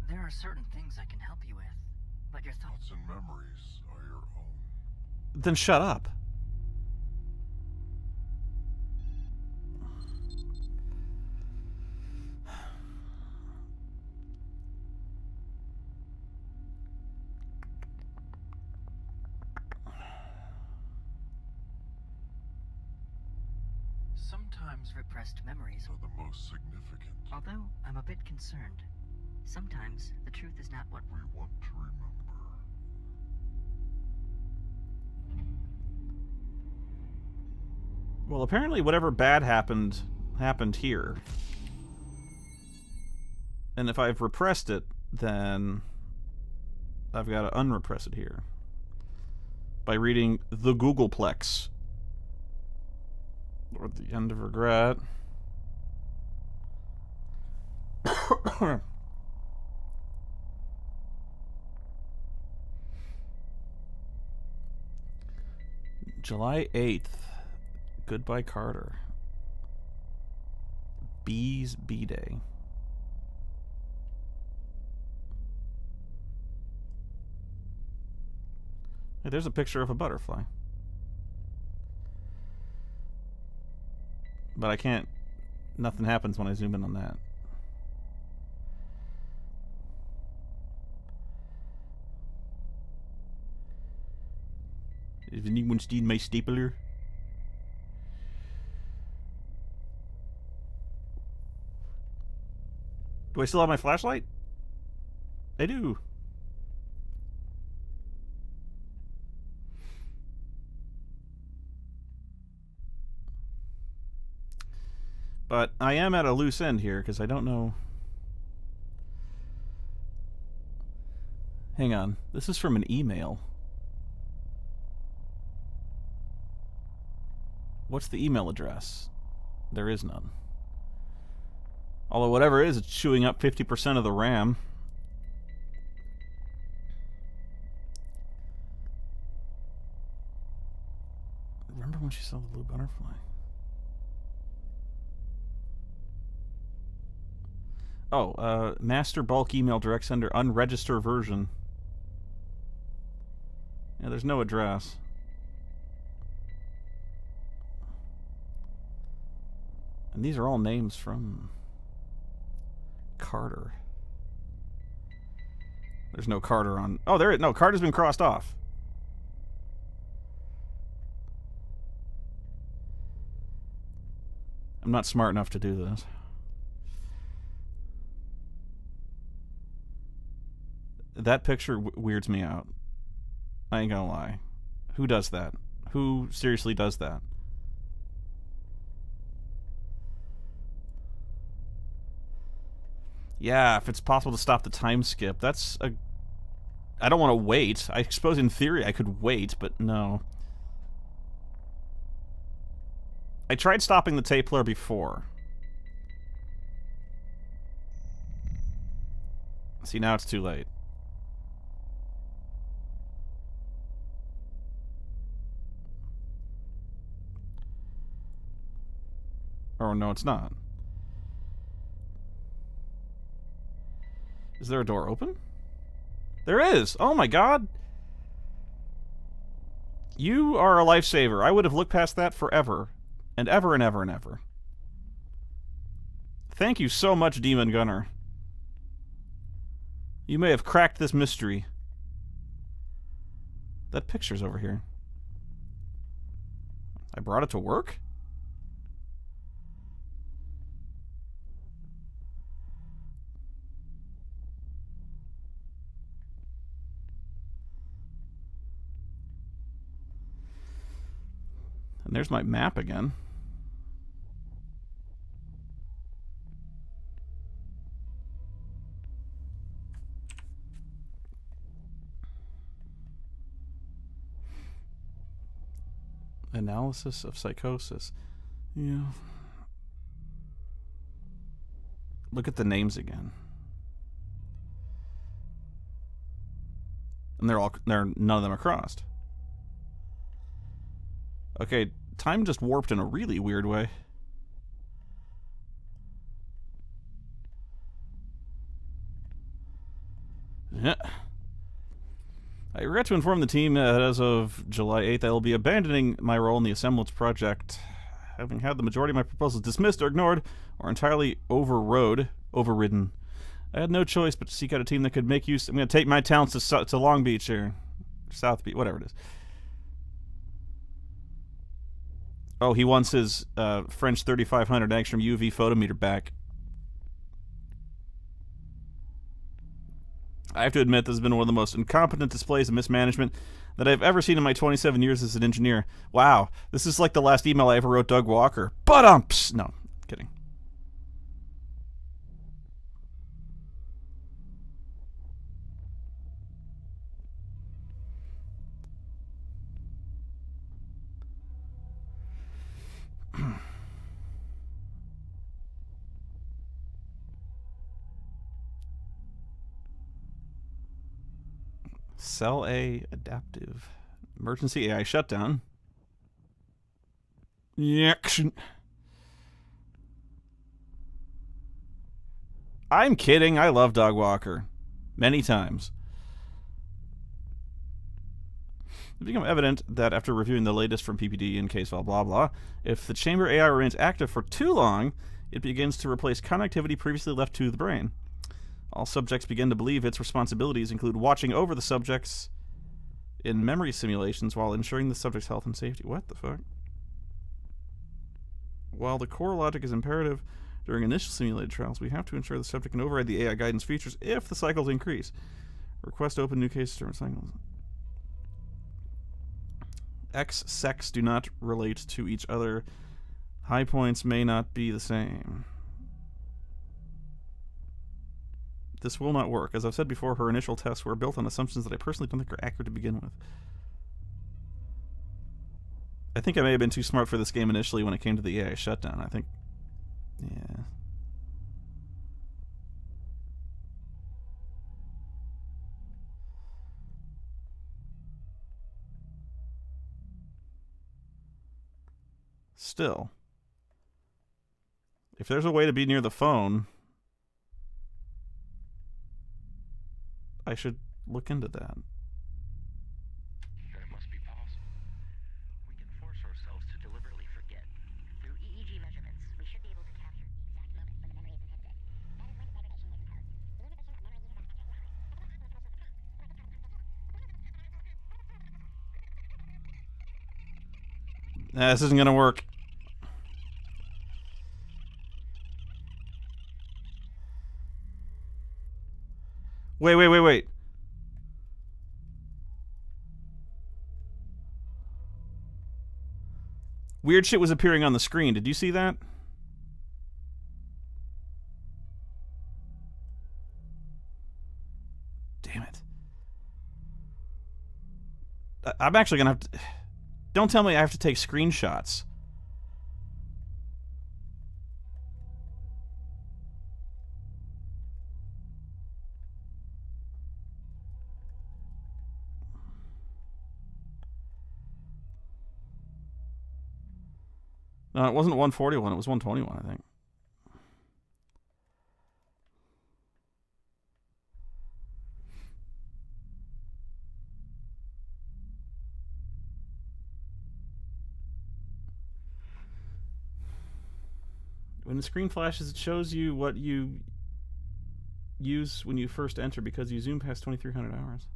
There are certain things I can help you with, but your thoughts and memories are your own. Then shut up. Sometimes repressed memories are the most significant. Although I'm a bit concerned, sometimes the truth is not what we want to remember. Well, apparently whatever bad happened here. And if I've repressed it, then I've got to unrepress it here. By reading the Googleplex. Or the End of Regret. July 8th. Goodbye, Carter. Bees B-Day. Hey, there's a picture of a butterfly. But I can't... Nothing happens when I zoom in on that. Is anyone stealing my stapler? Do I still have my flashlight? I do. But I am at a loose end here because I don't know. Hang on. This is from an email. What's the email address? There is none. Although whatever it is, it's chewing up 50% of the RAM. Remember when she saw the blue butterfly? Oh, master bulk email direct sender unregistered version. Yeah, there's no address. And these are all names from Carter. There's no Carter on... Oh, there... No, Carter's been crossed off. I'm not smart enough to do this. That picture weirds me out. I ain't gonna lie. Who does that? Who seriously does that? Yeah, if it's possible to stop the time skip, that's a... I don't want to wait. I suppose in theory I could wait, but no. I tried stopping the tapler before. See, now it's too late. Oh, no, it's not. Is there a door open? There is! Oh my god! You are a lifesaver. I would have looked past that forever. And ever and ever and ever. Thank you so much, Demon Gunner. You may have cracked this mystery. That picture's over here. I brought it to work? And there's my map again. Analysis of psychosis. Yeah. Look at the names again. And none of them are crossed. Okay, time just warped in a really weird way. Yeah. I regret to inform the team that as of July 8th, I will be abandoning my role in the Asemblance project, having had the majority of my proposals dismissed or ignored, or entirely overridden. I had no choice but to seek out a team that could make use... I'm going to take my talents to Long Beach here. South Beach, whatever it is. Oh, he wants his French 3500 Angstrom UV photometer back. I have to admit, this has been one of the most incompetent displays of mismanagement that I've ever seen in my 27 years as an engineer. Wow, this is like the last email I ever wrote Doug Walker. But no, kidding. Cell A adaptive. Emergency AI shutdown. Action. I'm kidding. I love Dog Walker. Many times. It became evident that after reviewing the latest from PPD and case file blah blah, if the chamber AI remains active for too long, it begins to replace connectivity previously left to the brain. All subjects begin to believe its responsibilities include watching over the subjects in memory simulations while ensuring the subject's health and safety. What the fuck? While the core logic is imperative during initial simulated trials, we have to ensure the subject can override the AI guidance features if the cycles increase. Request open new cases during cycles. X sex do not relate to each other. High points may not be the same. This will not work. As I've said before, her initial tests were built on assumptions that I personally don't think are accurate to begin with. I think I may have been too smart for this game initially when it came to the AI shutdown. I think... yeah. Still, if there's a way to be near the phone, I should look into that. Then it must be possible. We can force ourselves to deliberately forget. Through EEG measurements, we should be able to capture the exact moment when the memory is inhibited. That is when degradation is imposed. The inhibition of memory uses This isn't gonna work. Wait. Weird shit was appearing on the screen. Did you see that? Damn it. I'm actually gonna have to... Don't tell me I have to take screenshots. No, it wasn't 141, it was 121, I think. When the screen flashes, it shows you what you use when you first enter because you zoom past 2300 hours.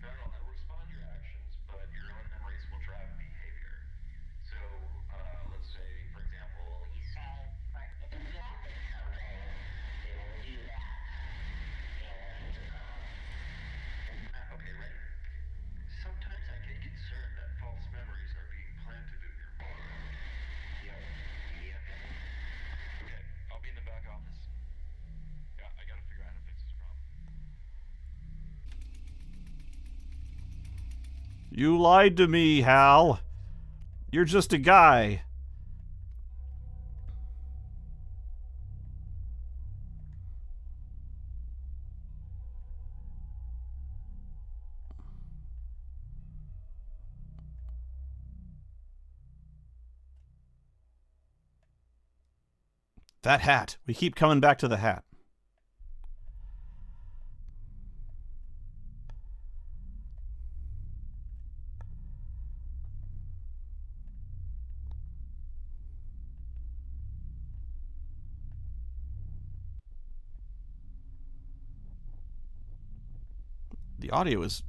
No, they'll respond to your actions, but your own memories will drive behavior. So, let's say, for example, you say, for it to get it will do that. okay, ready? Sometimes I get concerned that false memories are being planted in your mind. Yep. Okay, I'll be in the back office. Yeah, I gotta figure out how to fix this problem. You lied to me, Hal. You're just a guy. That hat. We keep coming back to the hat. The audio is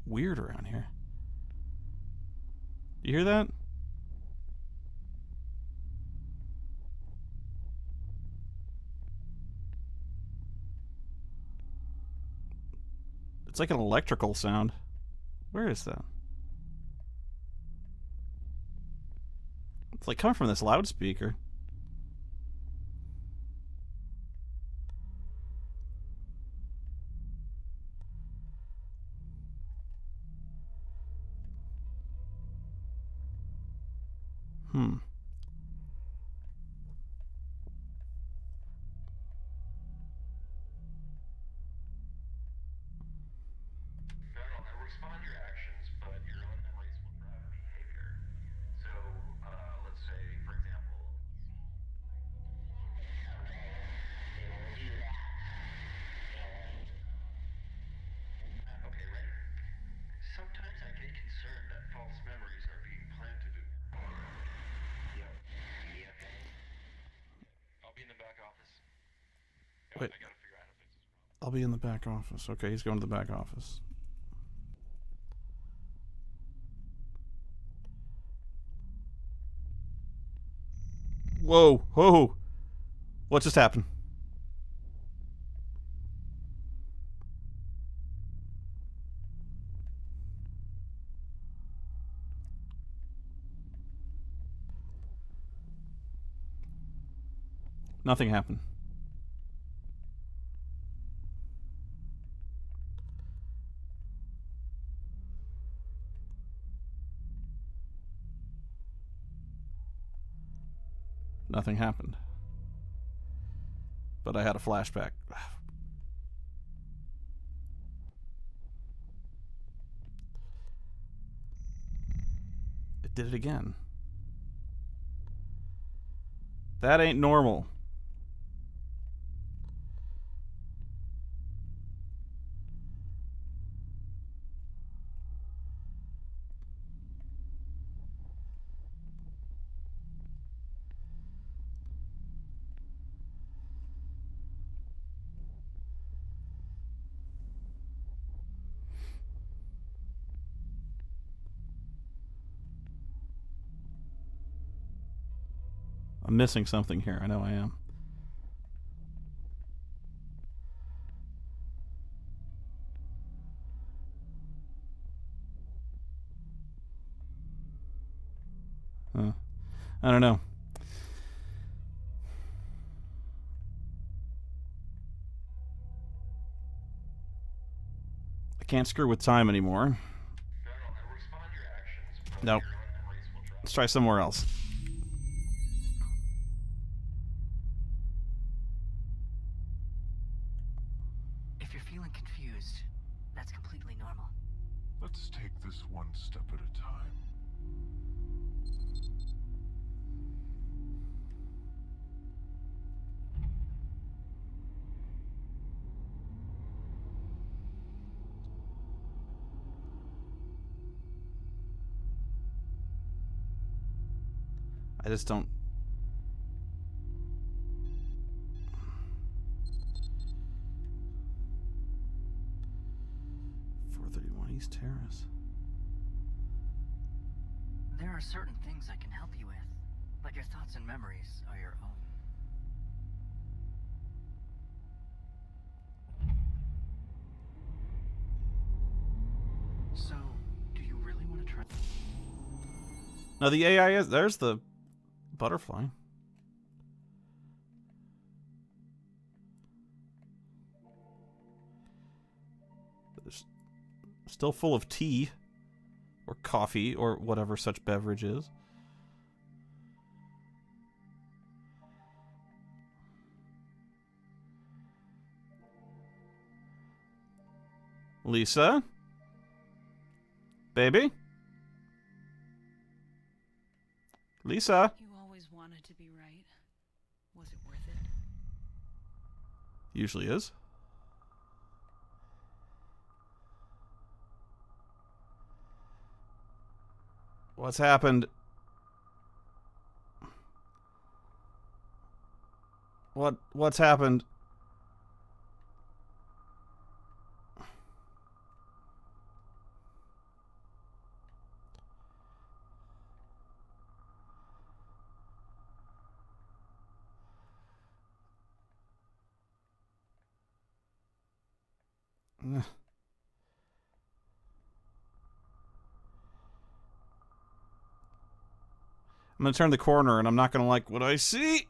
weird around here. You hear that? It's like an electrical sound. Where is that? It's like coming from this loudspeaker. Wait. I'll be in the back office. Okay, he's going to the back office. Whoa, whoa. What just happened? Nothing happened. Nothing happened. But I had a flashback. It did it again. That ain't normal. I'm missing something here. I know I am. Huh. I don't know. I can't screw with time anymore. Nope. Let's try somewhere else. If you're feeling confused, that's completely normal. Let's take this one step at a time. I just don't... 431 East Terrace. There are certain things I can help you with, but your thoughts and memories are your own. So, do you really want to try? Now the AI is... There's the butterfly. It's still full of tea. Or coffee, or whatever such beverage is. Lisa? Baby? Lisa? You always wanted to be right. Was it worth it? Usually is. What's happened? What's happened? I'm gonna turn the corner and I'm not gonna like what I see.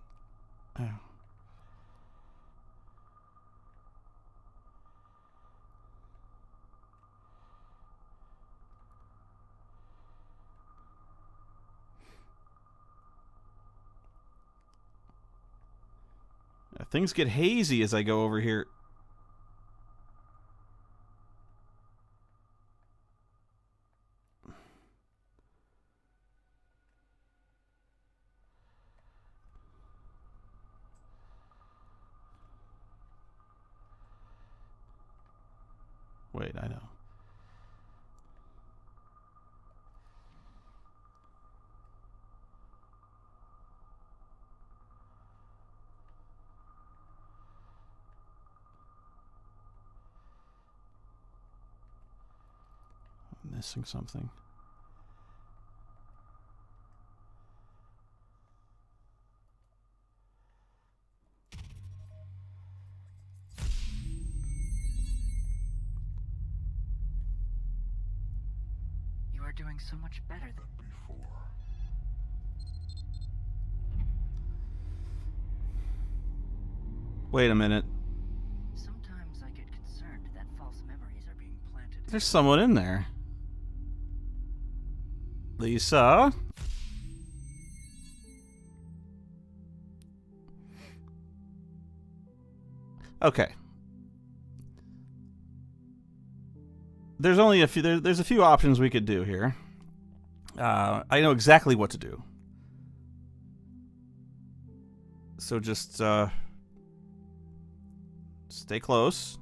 Oh. Things get hazy as I go over here. Wait, I know. Missing something. You are doing so much better than Before. Wait a minute. Sometimes I get concerned that false memories are being planted. There's someone in there. Lisa? Okay. There's only a few. There's a few options we could do here. I know exactly what to do. So just stay close.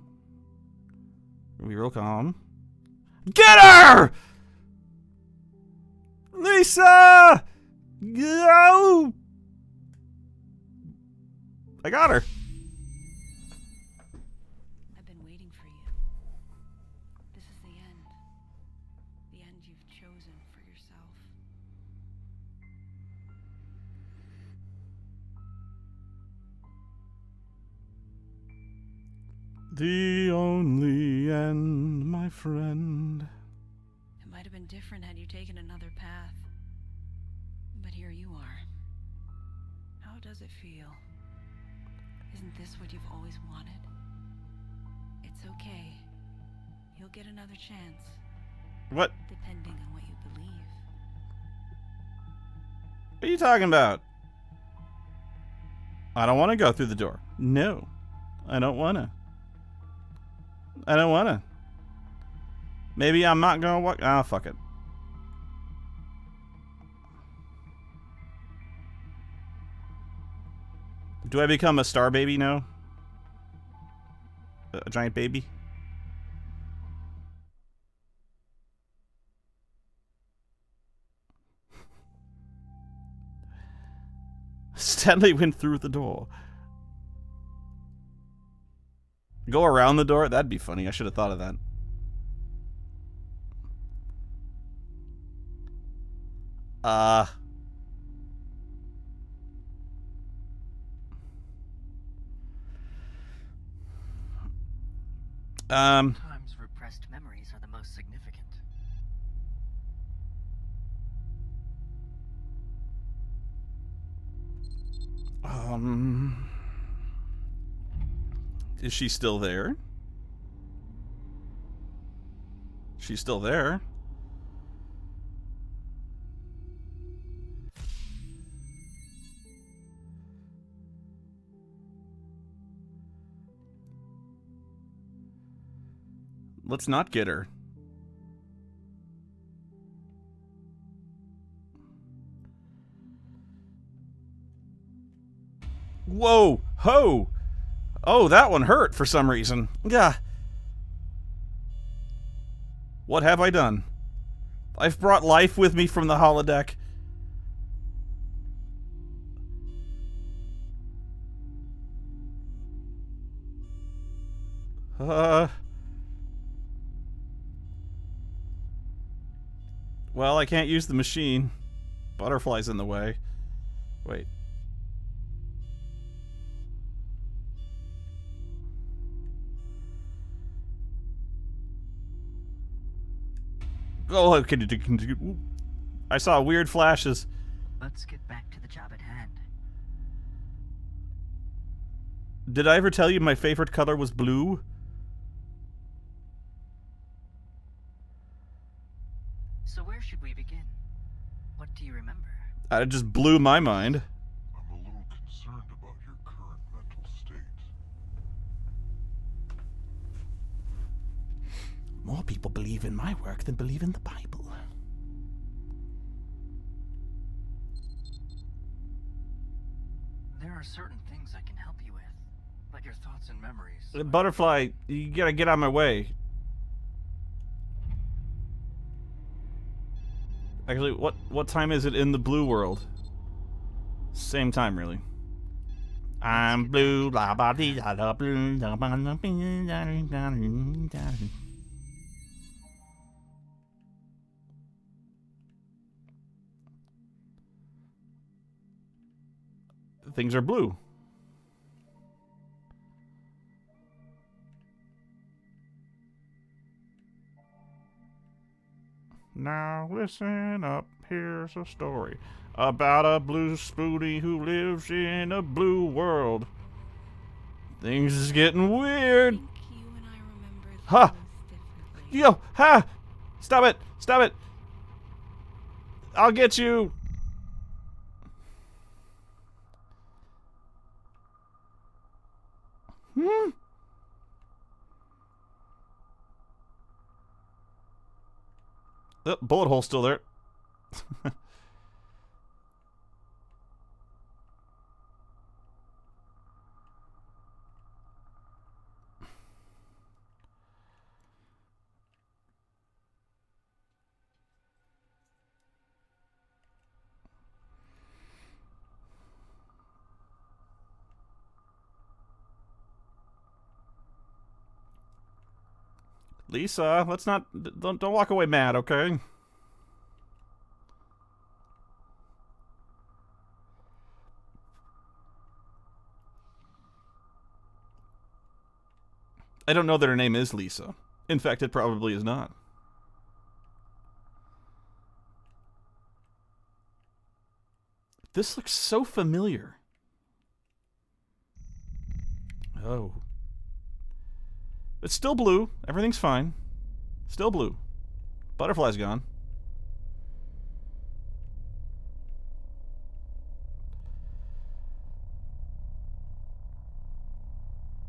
Be real calm. Get her! Lisa! Go! I got her. I've been waiting for you. This is the end. The end you've chosen for yourself. The only end, my friend. It might have been different had you taken another path. But here you are. How does it feel? Isn't this what you've always wanted? It's okay. You'll get another chance, What? depending on what you believe. What are you talking about? I don't want to go through the door. No. I don't want to. I don't want to. Maybe I'm not going to walk. Ah, fuck it. Do I become a star baby now? A giant baby? Stanley went through the door. Go around the door? That'd be funny. I should have thought of that. Sometimes repressed memories are the most significant. Is she still there? She's still there. Let's not get her. Whoa! Ho! Oh, that one hurt for some reason. Gah. What have I done? I've brought life with me from the holodeck. Well, I can't use the machine. Butterfly's in the way. Wait. Oh, okay. I saw weird flashes. Let's get back to the job at hand. Did I ever tell you my favorite color was blue? So where should we begin? What do you remember? It just blew my mind. I'm a little concerned about your current mental state. More people believe in my work than believe in the Bible. There are certain things I can help you with, but your thoughts and memories. Butterfly, you gotta get out of my way. Actually, what time is it in the blue world? Same time, really. I'm blue, blah blah dee da da blue, da ba da bee da da da da. Things are blue. Now listen up, here's a story about a blue spoonie who lives in a blue world. Things is getting weird. I think you and I remember Ha! things differently. Yo, ha! Stop it! Stop it! I'll get you! Hmm? Oh, bullet hole's still there. Lisa, let's not... Don't walk away mad, okay? I don't know that her name is Lisa. In fact, it probably is not. This looks so familiar. Oh. It's still blue. Everything's fine. Still blue. Butterfly's gone.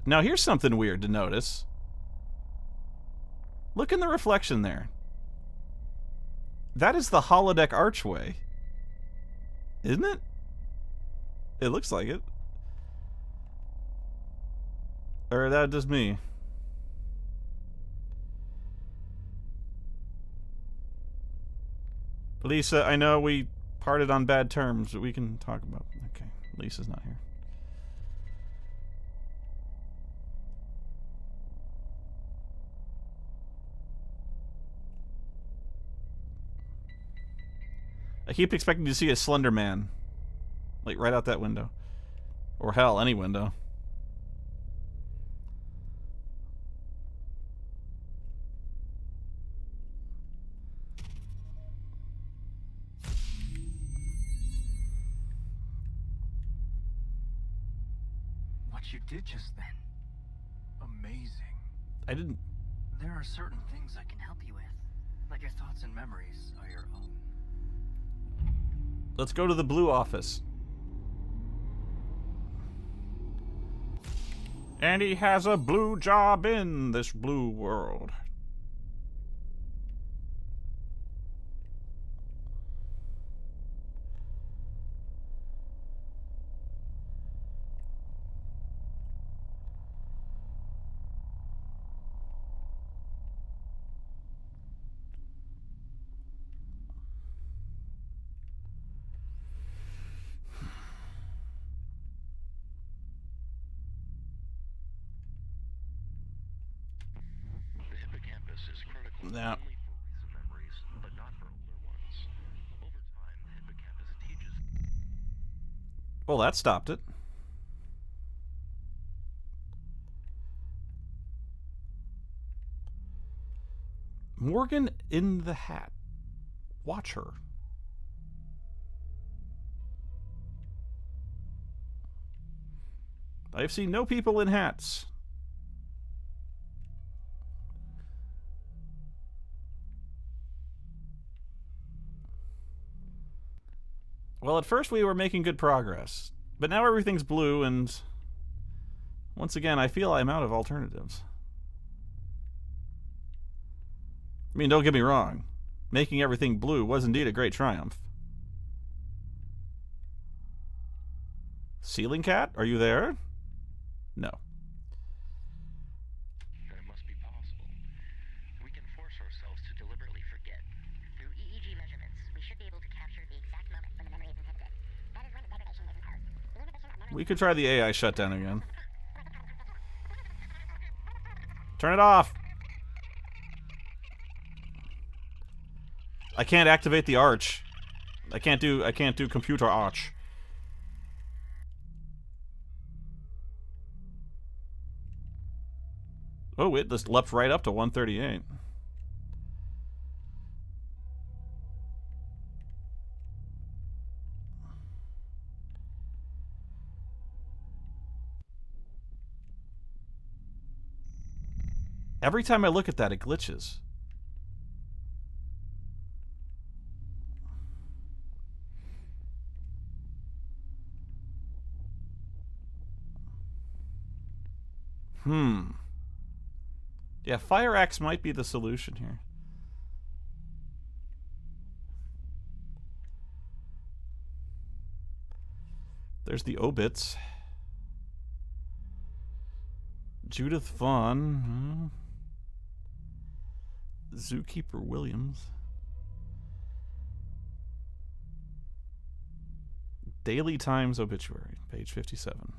Now here's something weird to notice. Look in the reflection there. That is the holodeck archway. Isn't it? It looks like it. Or that just me. Lisa, I know we parted on bad terms, but we can talk about... Okay, Lisa's not here. I keep expecting to see a Slender Man. Like, right out that window. Or hell, any window. What you did just then. Amazing. I didn't... There are certain things I can help you with, but your thoughts and memories are your own. Let's go to the blue office. And he has a blue job in this blue world. Is critical Now, only for recent memories, but not for older ones. Over time, the hippocampus teaches... well, that stopped it. Morgan in the hat. Watch her. I've seen no people in hats. Well, at first we were making good progress, but now everything's blue, and once again, I feel I'm out of alternatives. I mean, don't get me wrong. Making everything blue was indeed a great triumph. Ceiling Cat, are you there? No. That it must be possible. We can force ourselves to deliberately forget. Through EEG measurements, we should be able to capture the exact moment when the memory is inhibited. That is when the degradation is imposed. The inhibition of memory... We could try the AI shutdown again. Turn it off! I can't activate the arch. I can't do computer arch. Oh, it just leapt right up to 138. Every time I look at that, it glitches. Yeah, fire axe might be the solution here. There's the obits. Judith Vaughn. Zookeeper Williams. Daily Times obituary, page 57.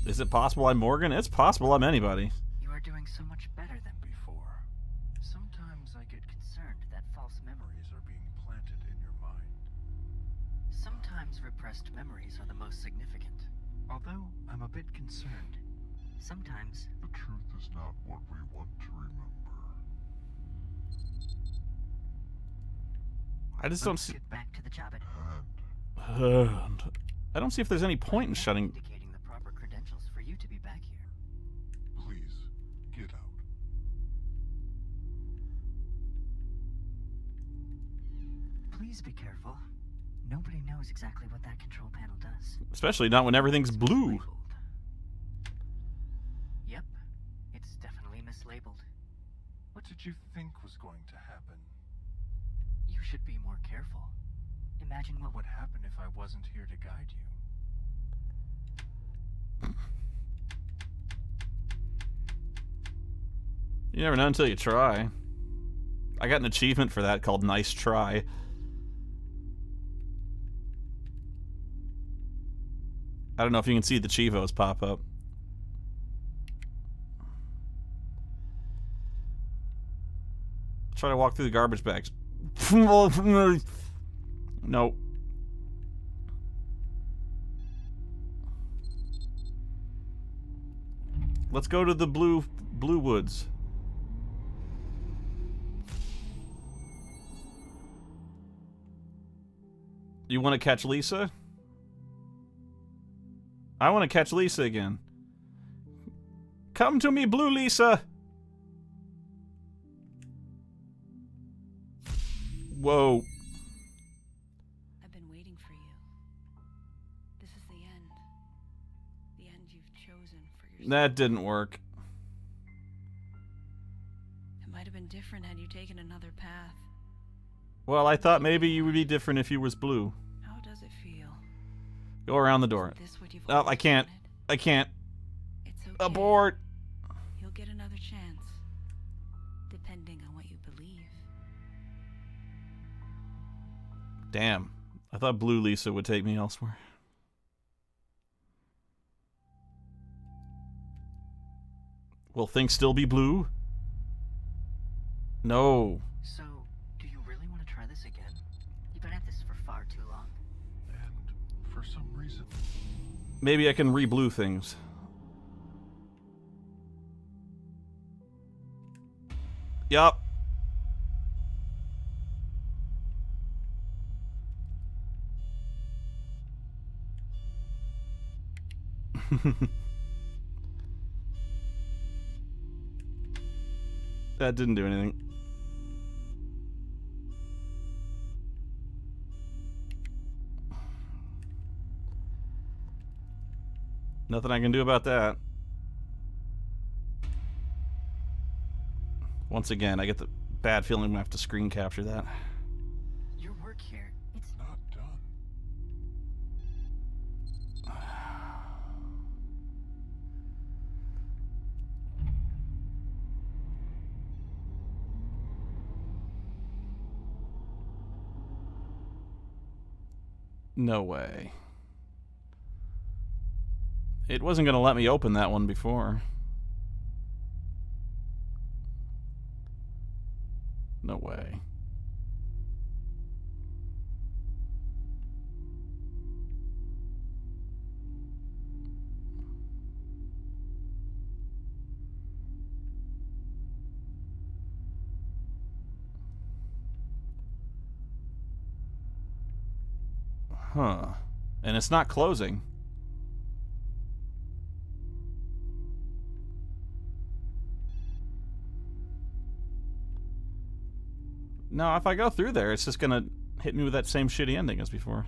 Is it possible I'm Morgan? It's possible I'm anybody. You are doing so much better than before. Sometimes I get Concerned that false memories Memories are being planted in your mind. Sometimes repressed memories are the most significant. Although I'm a bit concerned. Sometimes The truth is not what we want to remember. I just don't let's see. get back to the job at I don't see if there's any point in shutting. indicating the proper credentials for you to be back here. Please, get out. Please be careful. Nobody knows exactly what that control panel does. Especially not when everything's It's blue. mislabeled. Yep, it's definitely mislabeled. What did you think was going to happen? You should be more careful. Imagine what What would happen if I wasn't here to guide you? You never know until you try. I got an achievement for that called Nice Try. I don't know if you can see the Chivos pop up. Try to walk through the garbage bags. Nope. Let's go to the blue woods. You want to catch Lisa? I want to catch Lisa again. Come to me, Blue Lisa! Whoa. I've been waiting for you. This is the end. The end you've chosen for yourself. That didn't work. It might have been different had you taken another path. Well, I thought maybe you would be different if you was blue. How does it feel? Go around the door. Isn't this what you've Oh, I always can't. wanted? I can't. It's okay. Abort. You'll get another chance. Depending on what you believe. Damn. I thought Blue Lisa would take me elsewhere. Will things still be blue? No. So, do you really want to try this again? You've been at this for far too long. And for some reason, Maybe I can re-blue things. Yup. That didn't do anything. Nothing I can do about that. Once again, I get the bad feeling I'm gonna have to screen capture that. Your work here, it's not done. No way. It wasn't gonna let me open that one before. No way. Huh. And it's not closing. No, if I go through there, it's just gonna hit me with that same shitty ending as before.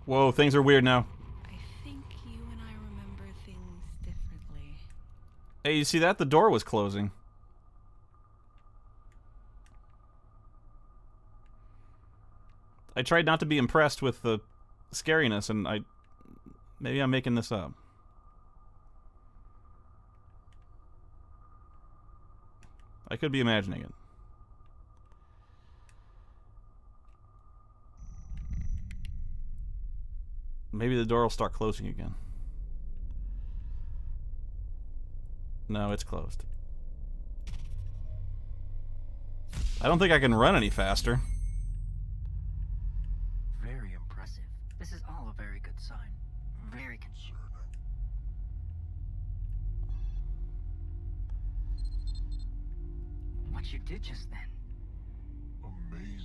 Whoa, things are weird now. I think you and I remember things differently. Hey, you see that? The door was closing. I tried not to be impressed with the scariness, and maybe I'm making this up. I could be imagining it. Maybe the door will start closing again. No, it's closed. I don't think I can run any faster. Very impressive. This is all a very good sign. Very concerning. What you did just then. Amazing.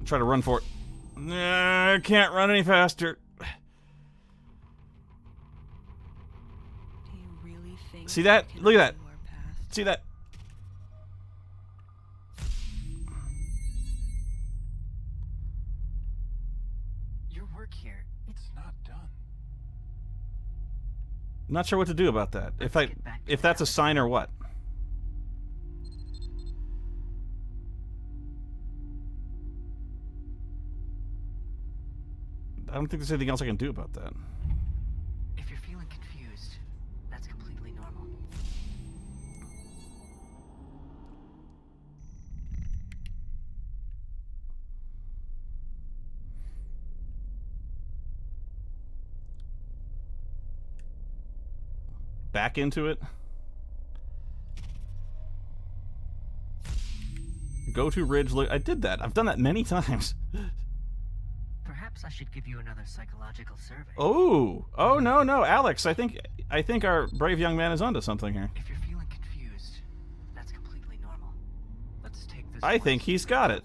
Try to run for it. Nah, I can't run any faster. Do you really think See that? we can Look at that. undo our past? See that? Your work here, It's not done. Not sure what to do about that. If that's a sign or what. I don't think there's anything else I can do about that. if you're feeling confused, that's completely normal. Back into it. Go to Ridge. I did that. I've done that many times. Perhaps I should give you another psychological survey. Oh no, Alex. I think our brave young man is onto something here. If you're feeling confused, that's completely normal. Let's take this. I think he's got it.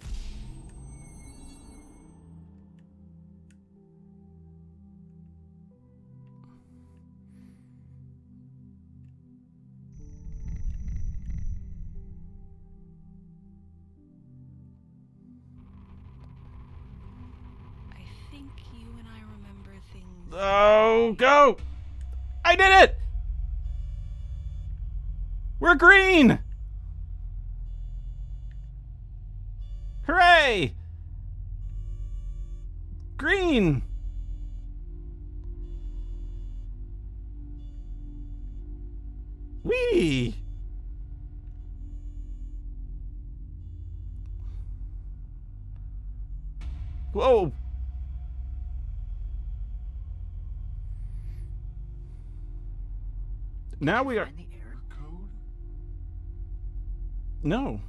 I think you and I remember things. Oh, go! I did it! We're green! Hooray! Green! Whee! Whoa! Now we are... Find the error. Code? No.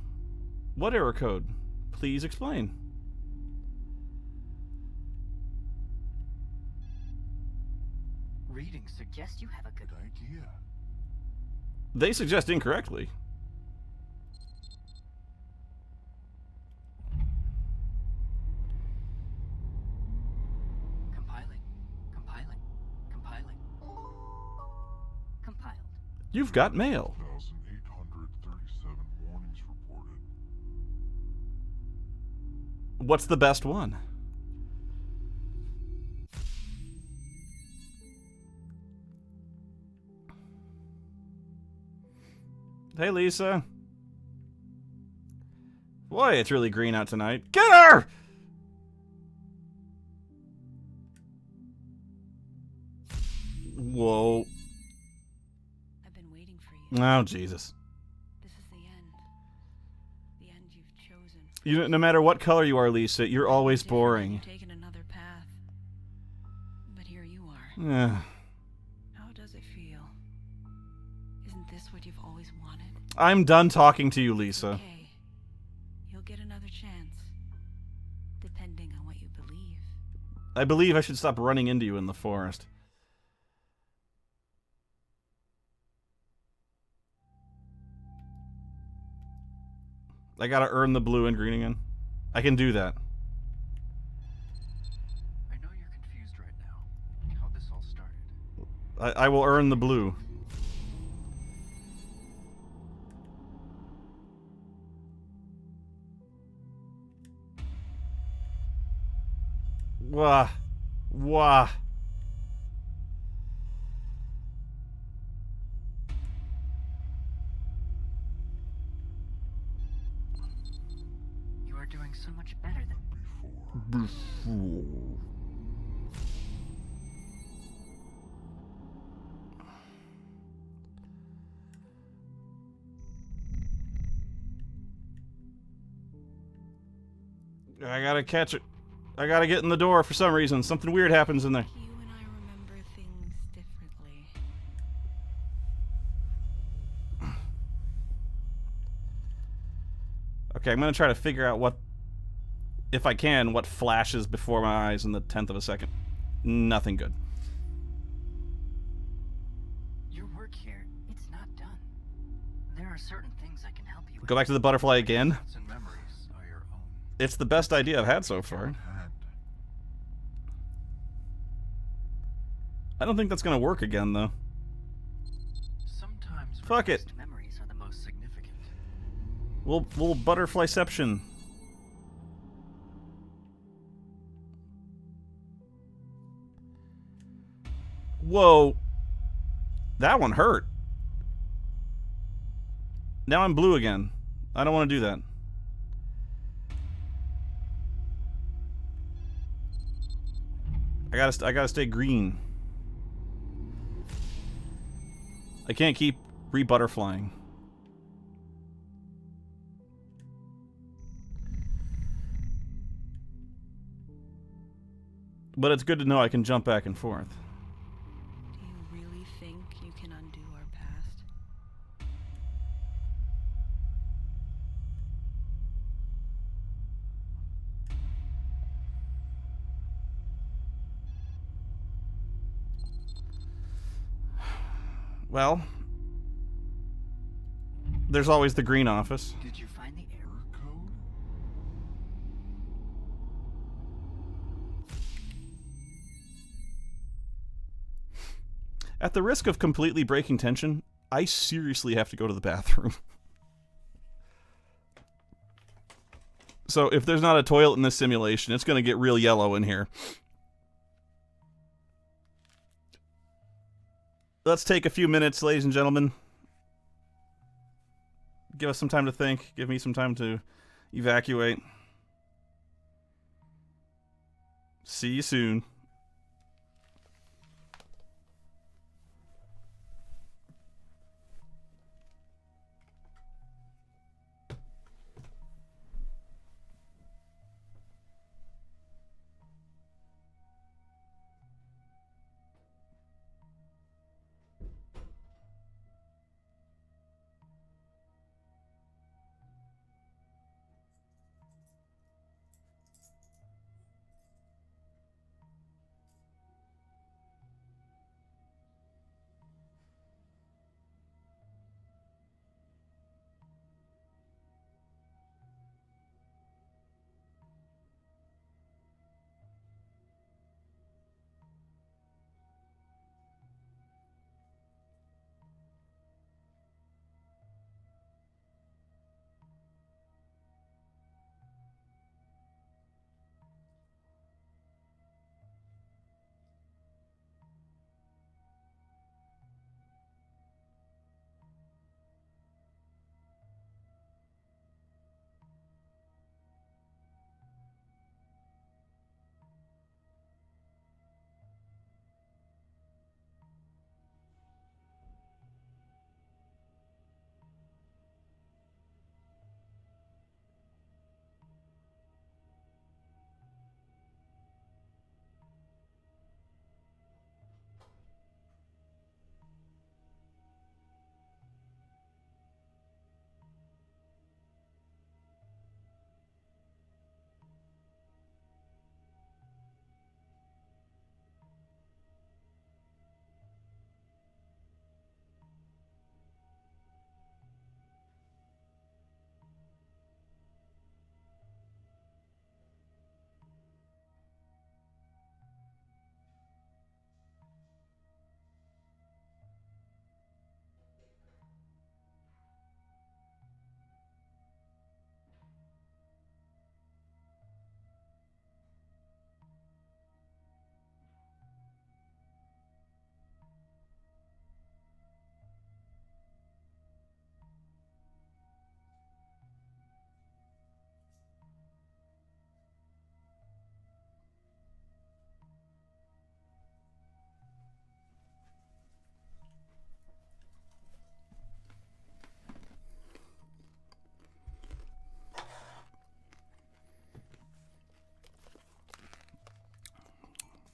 What error code? Please explain. Readings suggest you have a good Good idea. They suggest incorrectly. Compiling. Compiled. You've got mail. 1,837 warnings reported. What's the best one? Hey, Lisa. Boy, it's really green out tonight. Get her! Whoa. I've been waiting for you. Oh, Jesus. This is the end. The end you've chosen. No matter what color you are, Lisa, you're always Different had boring. you taken another path. But here you are. Yeah. How does it feel? Isn't this what you've always wanted? I'm done talking to you, Lisa. Okay. You'll get another chance. Depending on what you believe. I believe I should stop running into you in the forest. I gotta earn the blue and green again. I can do that. I know you're confused right now. How this all started. I will earn the blue. Wah. Wah. You are doing so much better than I gotta catch it. I gotta get in the door for some reason. Something weird happens in there. You and I remember things differently. Okay, I'm gonna try to figure out what, if I can, what flashes before my eyes in the 10th of a second. Nothing good. your work here. It's not done. There are certain things I can help you with. Go back to the butterfly again. Thoughts and memories are your own. It's the best idea I've had so far. Hand. I don't think that's gonna work again, though. Sometimes Fuck it. repressed memories are the most significant. We'll butterflyception. Whoa. That one hurt. Now I'm blue again. I don't want to do that. I gotta stay green. I can't keep re-butterflying. But it's good to know I can jump back and forth. Do you really think you can undo our past? Well, there's always the green office. Did you find the error? Error code? At the risk of completely breaking tension, I seriously have to go to the bathroom. So if there's not a toilet in this simulation, it's going to get real yellow in here. Let's take a few minutes, ladies and gentlemen. Give us some time to think. Give me some time to evacuate. See you soon.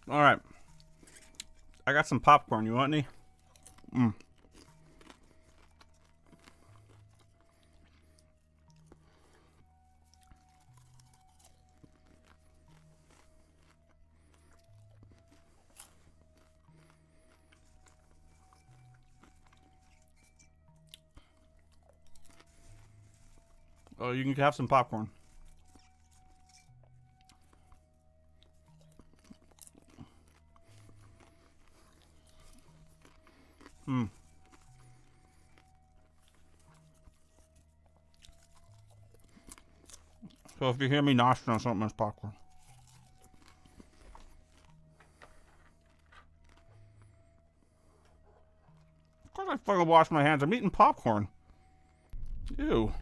Alright. I got some popcorn. You want any? Oh, you can have some popcorn. So if you hear me noshing on something, it's popcorn. Of course I fucking wash my hands. I'm eating popcorn. Ew.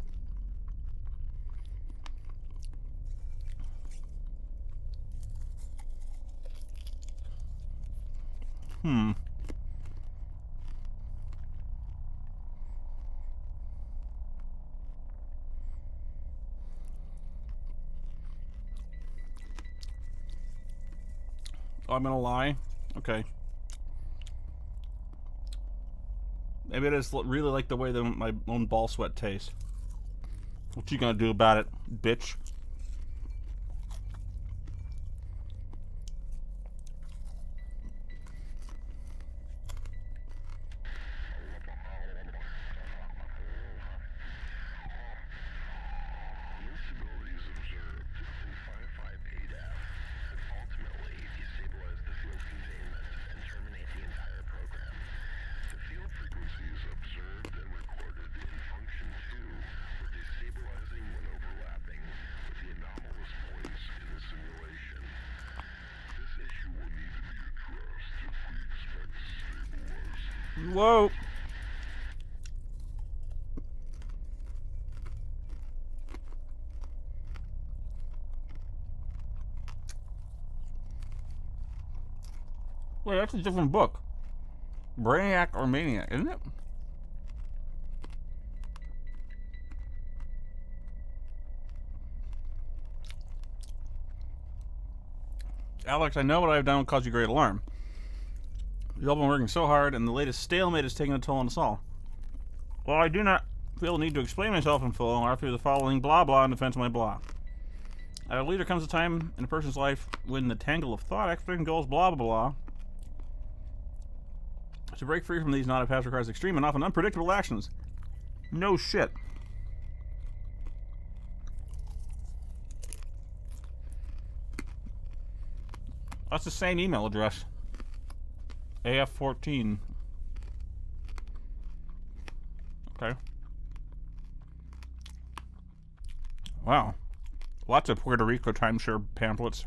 Oh, I'm gonna lie? Okay. Maybe I just really like the way that my own ball sweat tastes. What you gonna do about it, bitch? Instabilities observed in 558F could ultimately destabilize the field containment and terminate the entire program. The field frequencies observed and recorded in Function 2 were destabilizing when overlapping with the anomalous points in the simulation. This issue will need to be addressed if we expect to stabilize. Whoa. Wait, that's a different book. Brainiac or Maniac, isn't it? Alex, I know what I've done will cause you great alarm. You've all been working so hard, and the latest stalemate is taking a toll on us all. Well, I do not feel the need to explain myself in full or through the following blah blah in defense of my blah. I believe there comes a time in a person's life when the tangle of thought, expectation, goals, blah blah blah. To break free from these not a path requires extreme and often unpredictable actions. No shit. That's the same email address. AF14. Okay. Wow. Lots of Puerto Rico timeshare pamphlets.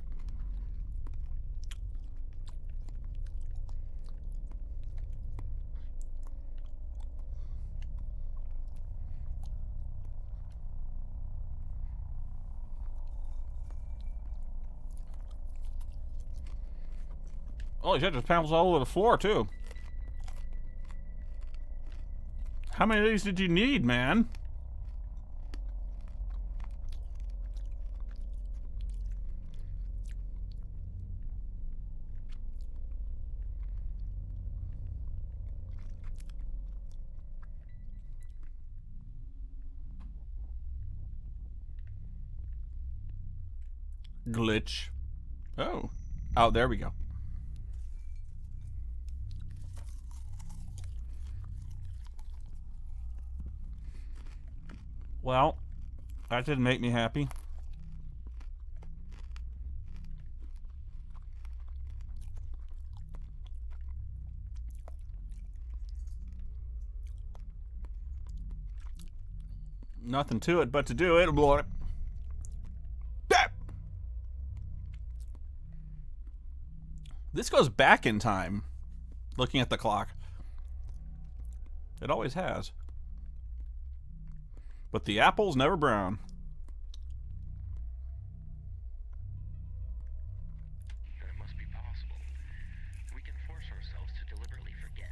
Holy shit, there's pamphlets all over the floor, too. How many of these did you need, man? Glitch. Oh. Oh, there we go. Well, that didn't make me happy. Nothing to it but to do it. Blah. This goes back in time, looking at the clock. It always has. But the apple's never brown. That it must be possible. We can force ourselves to deliberately forget.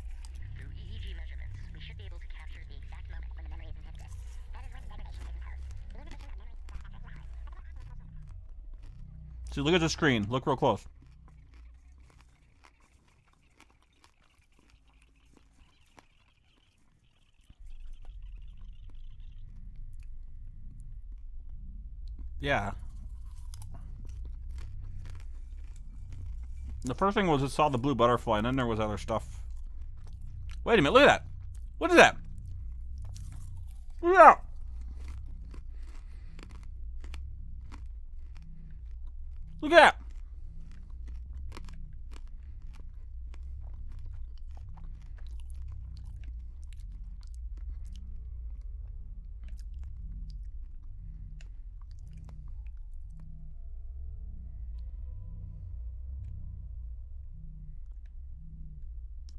Through EEG measurements, we should be able to capture the exact moment when the memory is inhibited. That is when degradation is occurred. The inhibition of memory processes lies. See, look at the screen. Look real close. Yeah. The first thing was it saw the blue butterfly, and then there was other stuff. Wait a minute, look at that! What is that? Look at that! Look at that!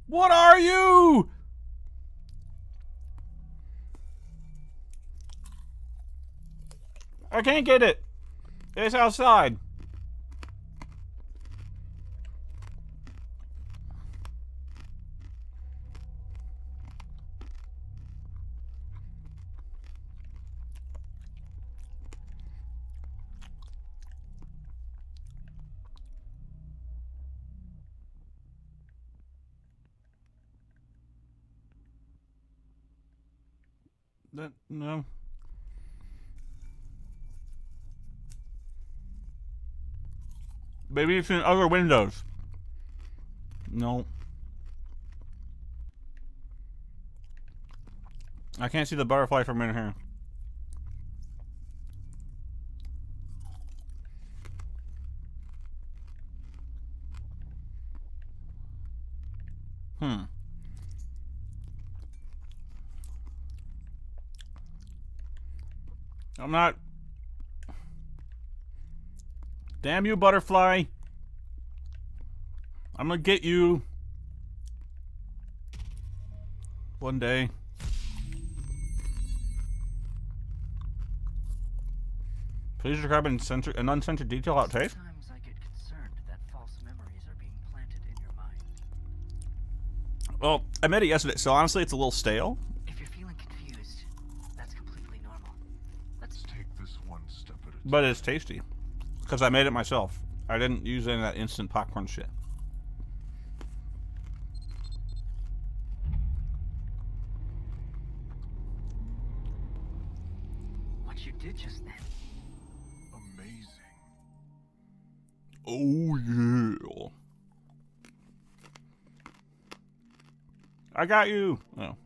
What are you? I can't get it. It's outside. No. Maybe it's in other windows. No. I can't see the butterfly from in here. I'm not... Damn you, butterfly. I'm gonna get you. One day. Please describe an uncensored detail outtake. Sometimes I get concerned that false memories are being planted in your mind. Well, I made it yesterday, so honestly it's a little stale. If you're feeling confused, that's completely normal. Let's Take this one step at a time. But it's tasty. Because I made it myself. I didn't use any of that instant popcorn shit. what you did just then. Amazing. Oh, yeah. I got you. Oh.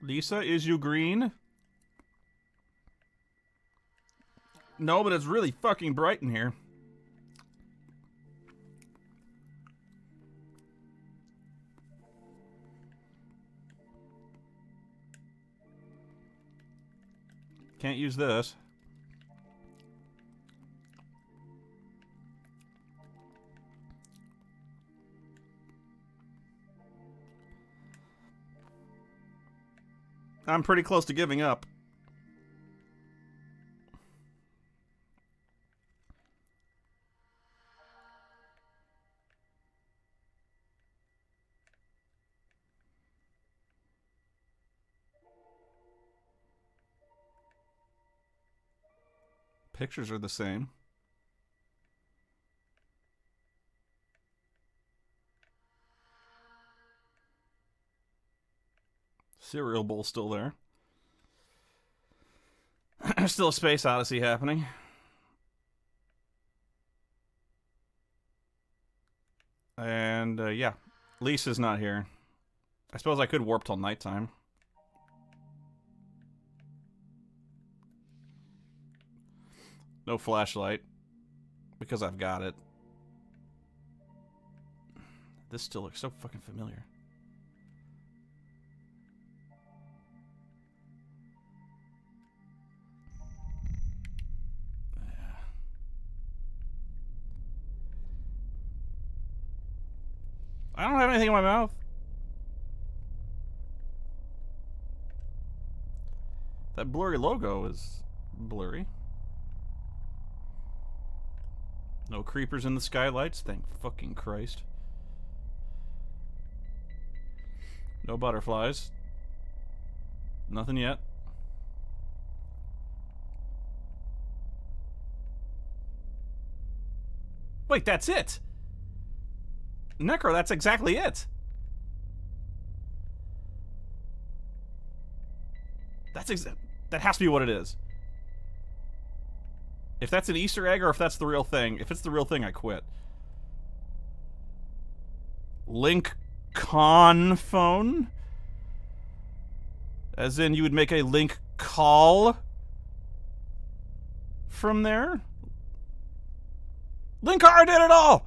Lisa, is you green? No, but it's really fucking bright in here. Can't use this. I'm pretty close to giving up. Pictures are the same. Cereal bowl still there. Still a Space Odyssey happening. And, yeah. Lisa's not here. I suppose I could warp till nighttime. No flashlight. Because I've got it. This still looks so fucking familiar. I don't have anything in my mouth. That blurry logo is blurry. No creepers in the skylights, thank fucking Christ. No butterflies. Nothing yet. Wait, that's it! Necro, that's exactly it! That has to be what it is. If that's an Easter egg or if that's the real thing. If it's the real thing, I quit. Link con phone? As in, you would make a link call from there? Linkar did it all!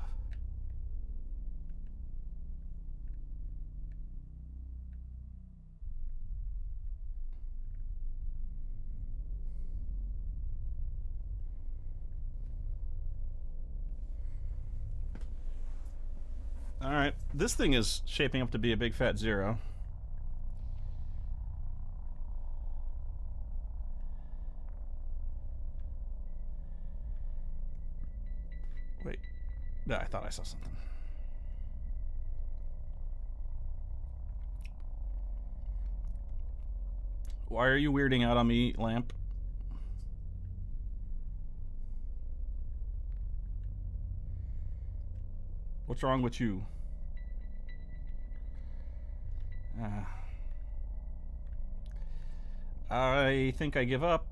Alright, this thing is shaping up to be a big fat 0. Wait. No, I thought I saw something. Why are you weirding out on me, Lamp? What's wrong with you? I think I give up.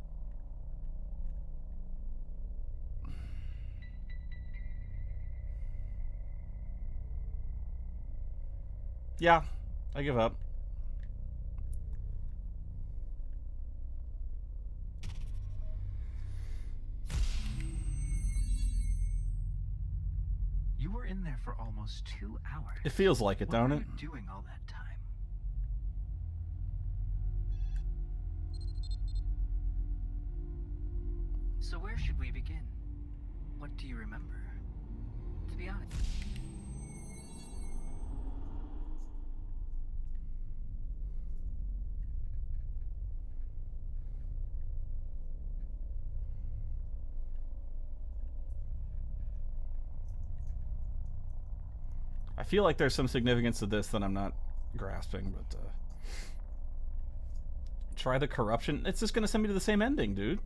Yeah, I give up. You were in there for almost 2 hours. It feels like it, don't it? What were you doing all that time? So where should we begin? What do you remember? To be honest. I feel like there's some significance to this that I'm not grasping, but try the corruption. It's just gonna send me to the same ending, dude.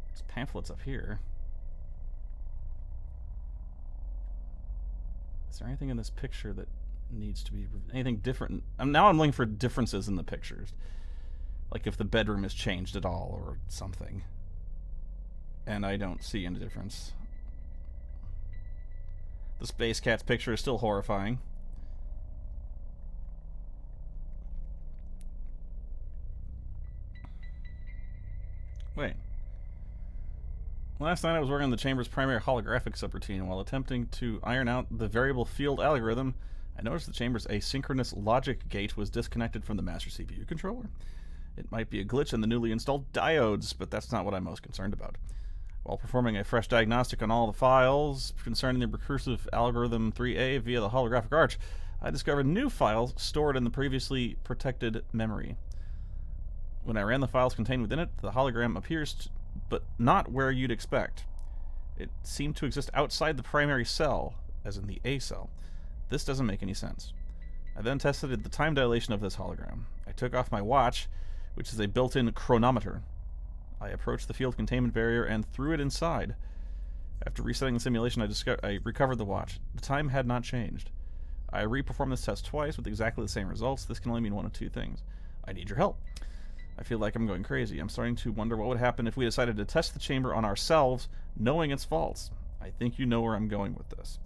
There's pamphlets up here. Is there anything in this picture that needs to be anything different? Now I'm looking for differences in the pictures, like if the bedroom is changed at all or something, and I don't see any difference. The Space Cat's picture is still horrifying. Wait. Last night I was working on the chamber's primary holographic subroutine. While attempting to iron out the variable field algorithm, I noticed the chamber's asynchronous logic gate was disconnected from the master CPU controller. It might be a glitch in the newly installed diodes, but that's not what I'm most concerned about. While performing a fresh diagnostic on all the files concerning the recursive algorithm 3A via the holographic arch, I discovered new files stored in the previously protected memory. When I ran the files contained within it, the hologram appears, but not where you'd expect. It seemed to exist outside the primary cell, as in the A cell. This doesn't make any sense. I then tested the time dilation of this hologram. I took off my watch, which is a built-in chronometer. I approached the field containment barrier and threw it inside. After resetting the simulation, I recovered the watch. The time had not changed. I reperformed this test twice with exactly the same results. This can only mean one of two things. I need your help. I feel like I'm going crazy. I'm starting to wonder what would happen if we decided to test the chamber on ourselves, knowing its faults. I think you know where I'm going with this.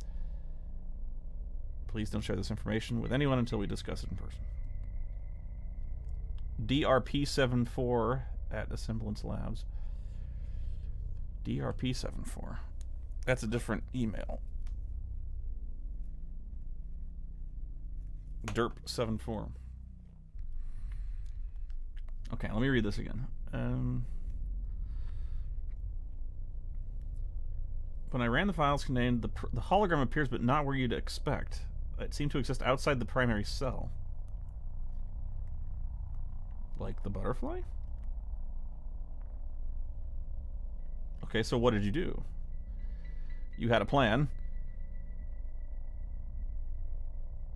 Please don't share this information with anyone until we discuss it in person. DRP74 at Asemblance Labs. DRP74. That's a different email. Derp74. Okay, let me read this again. When I ran the files contained, the hologram appears but not where you'd expect. It seemed to exist outside the primary cell. Like the butterfly? Okay, so what did you do? You had a plan.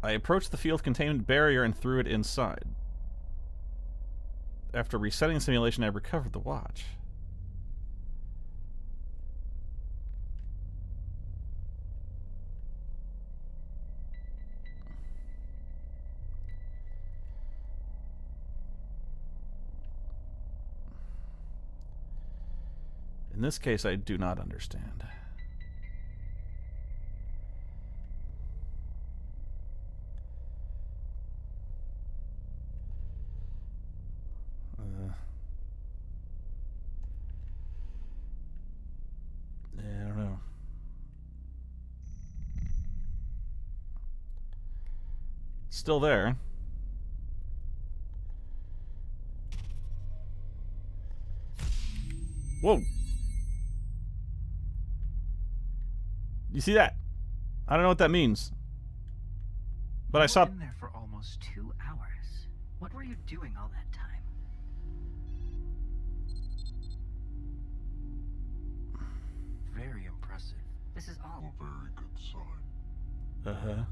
I approached the field containment barrier and threw it inside. After resetting the simulation, I recovered the watch. In this case, I do not understand. Yeah, I don't know. Still there. Whoa. You see that? I don't know what that means. But I saw... in there for almost 2 hours. What were you doing all that time? Very impressive. This is all A very good sign. Uh-huh.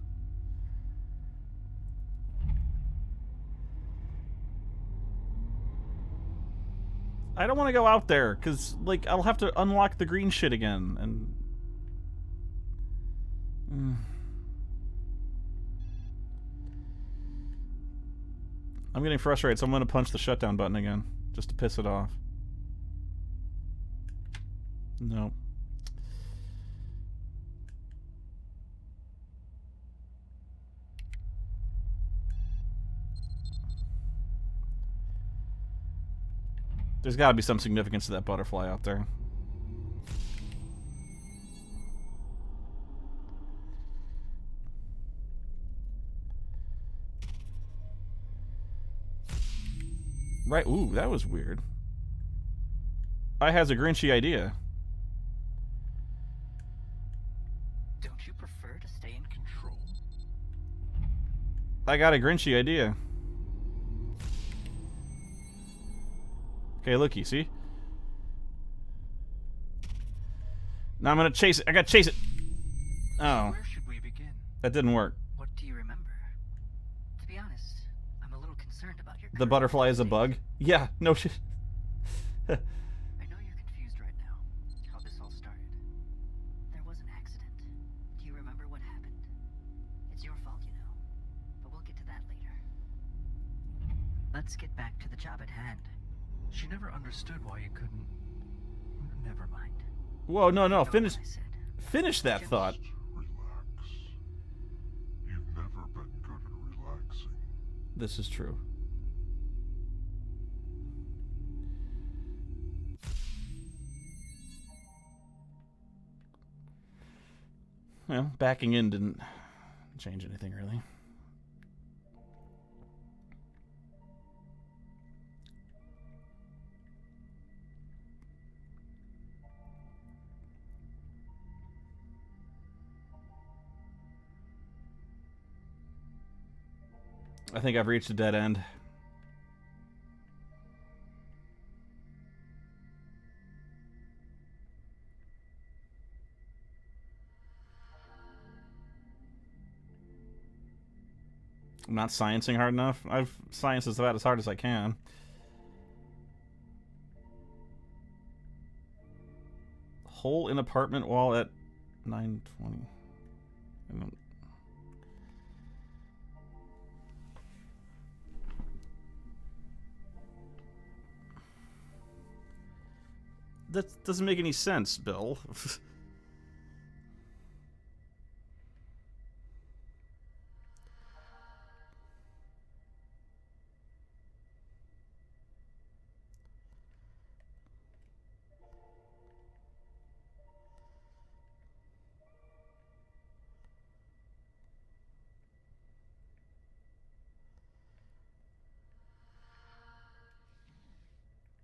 I don't want to go out there, because, like, I'll have to unlock the green shit again, and... I'm getting frustrated, so I'm going to punch the shutdown button again, just to piss it off. No. There's got to be some significance to that butterfly out there. Right, ooh, that was weird. I has a Grinchy idea. Don't you prefer to stay in control? I got a Grinchy idea. Okay, looky, see? Now I'm gonna chase it. I gotta chase it. Oh, Where should we begin? that didn't work. What do you remember? To be honest, I'm a little concerned about your The current butterfly is a state. bug? Yeah, no shit. I know you're confused right now, how this all started. There was an accident. Do you remember what happened? It's your fault, you know. But we'll get to that later. Let's get back to the job at hand. She never understood why you couldn't. Never mind. Whoa, no, You no, know finish what I said. finish that thought. Just relax. You've never been good at relaxing. This is true. Well, backing in didn't change anything, really. I think I've reached a dead end. I'm not sciencing hard enough. I've scienced this about as hard as I can. Hole in apartment wall at 9:20. I don't... That doesn't make any sense, Bill.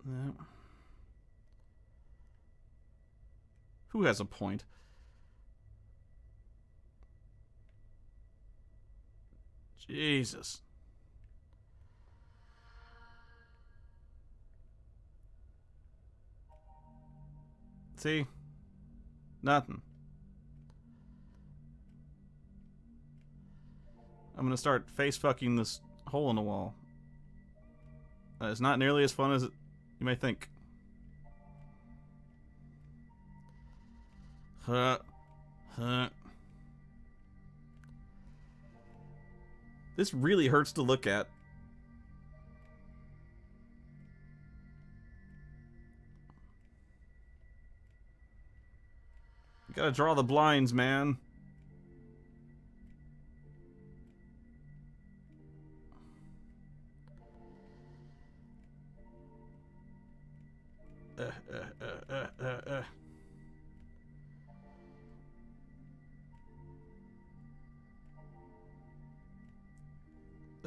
No. Who has a point? Jesus. See? Nothing. I'm gonna start face fucking this hole in the wall. It's not nearly as fun as you may think. This really hurts to look at. You gotta draw the blinds, man.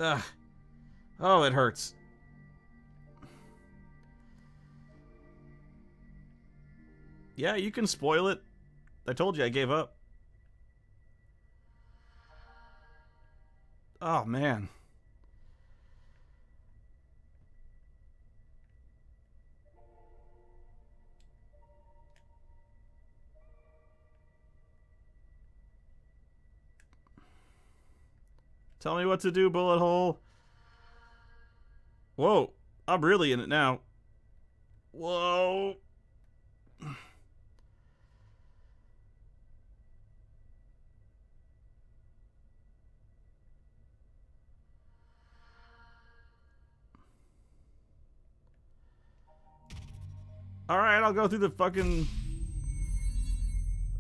Ugh. Oh, it hurts. Yeah, you can spoil it. I told you I gave up. Oh, man. Tell me what to do, bullet hole. Whoa, I'm really in it now. Whoa. Alright, I'll go through the fucking...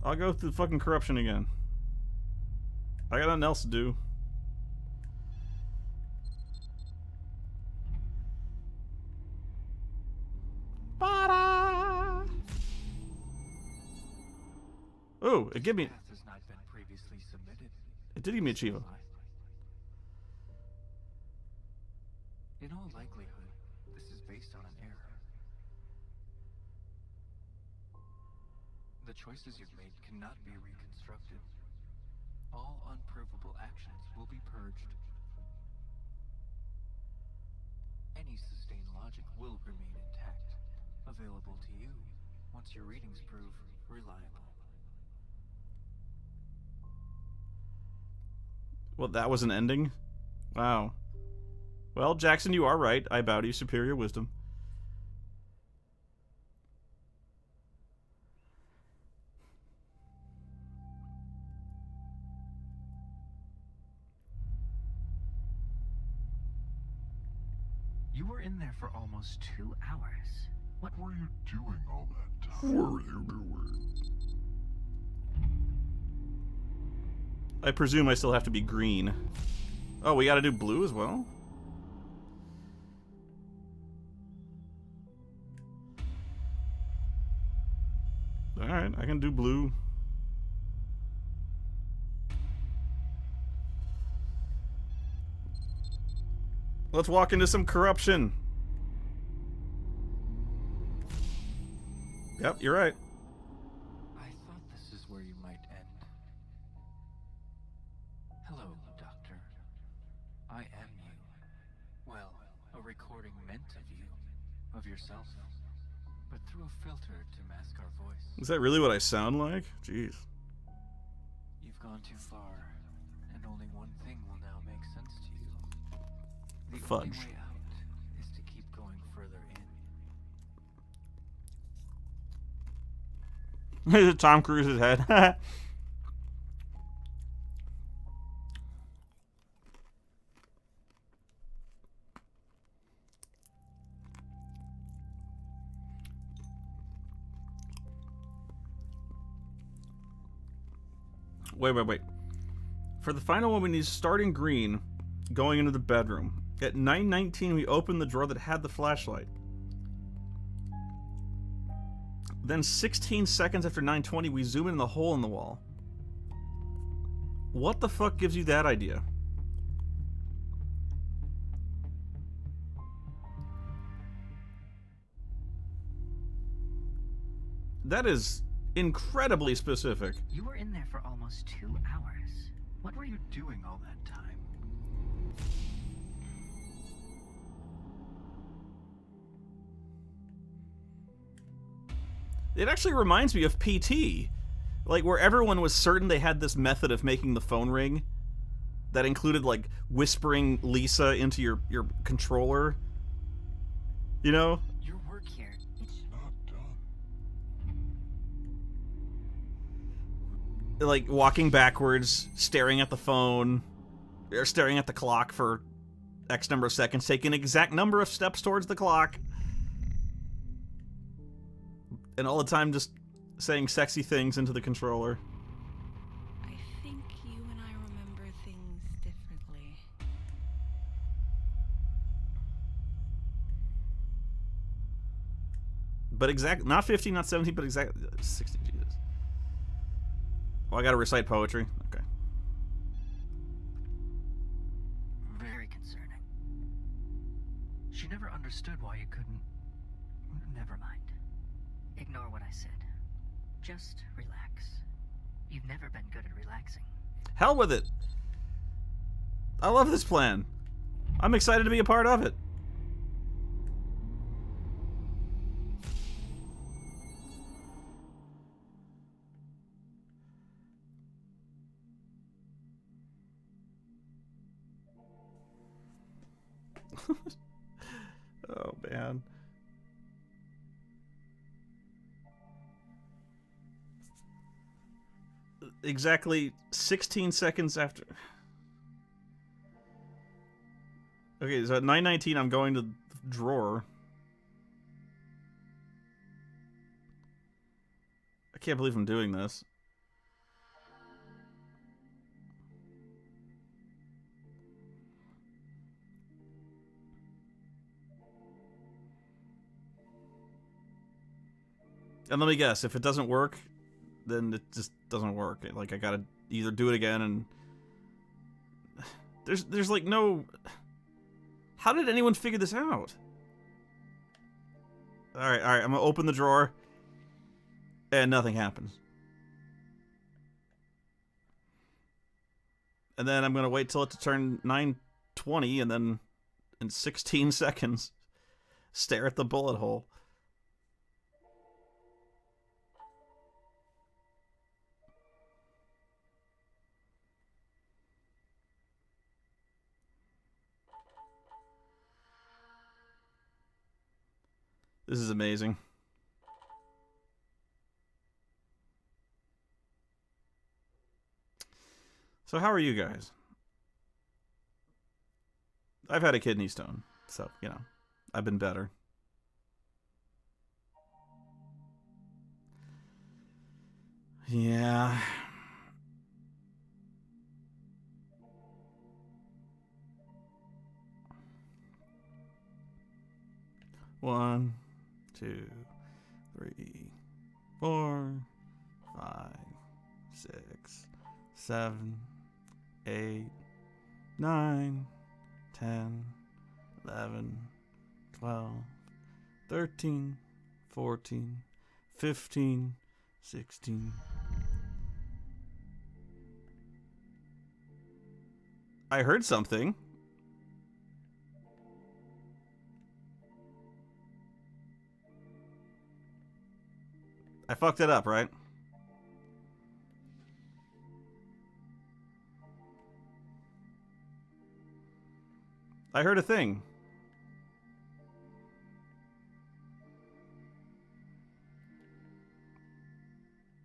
I'll go through the fucking corruption again. I got nothing else to do. Oh, it gave me... Has not been previously submitted. It did give me a Chivo. In all likelihood, this is based on an error. The choices you've made cannot be reconstructed. All unprovable actions will be purged. Any sustained logic will remain intact, available to you once your readings prove reliable. Well, that was an ending? Wow. Well, Jackson, you are right. I bow to your superior wisdom. You were in there for almost 2 hours. What were you doing all that time? What were you doing? I presume I still have to be green. Oh, we gotta do blue as well? Alright, I can do blue. Let's walk into some corruption. Yep, you're right. I thought this is where you might end. Hello, Doctor. I am you. Well, a recording meant of you, of yourself, but through a filter to mask our voice. Is that really what I sound like? Jeez. You've gone too far, and only one thing will now make sense to you. The Fudge. only way out is to keep going further in. Tom Cruise's head. Wait. For the final one, we need starting green, going into the bedroom. At 9:19, we opened the drawer that had the flashlight. Then 16 seconds after 9:20, we zoom in the hole in the wall. What the fuck gives you that idea? That is incredibly specific. You were in there for almost 2 hours. What were you doing all that time? It actually reminds me of PT. Like, where everyone was certain they had this method of making the phone ring that included, like, whispering Lisa into your controller. You know? Your work here, It's not done. Like, walking backwards, staring at the phone, or staring at the clock for X number of seconds, taking an exact number of steps towards the clock, and all the time just saying sexy things into the controller. I think you and I remember things differently. But not 15, not 17, but exact 16. Jesus. Oh, I gotta recite poetry. Okay. Very concerning. She never understood why you couldn't. Never mind. ignore what I said. Just relax. You've never been good at relaxing. Hell with it. I love this plan. I'm excited to be a part of it. Oh, man. Exactly 16 seconds after. Okay, so at 9:19, I'm going to the drawer. I can't believe I'm doing this. And let me guess, if it doesn't work, then it just doesn't work. Like, I gotta either do it again and... There's like no... How did anyone figure this out? Alright, I'm gonna open the drawer. And nothing happens. And then I'm gonna wait till it to turn 9:20 and then in 16 seconds stare at the bullet hole. This is amazing. So how are you guys? I've had a kidney stone, so, you know, I've been better. Yeah. One, 2, 3, 4, 5, 6, 7, 8, 9, 10, 11, 12, 13, 14, 15, 16. I heard something. I fucked it up, right? I heard a thing.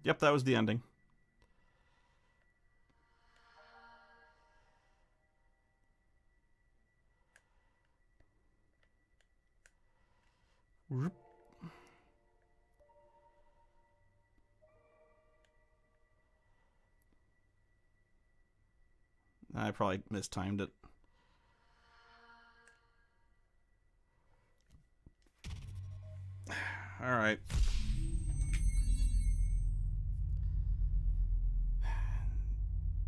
Yep, that was the ending. Whoop. I probably mistimed it. All right.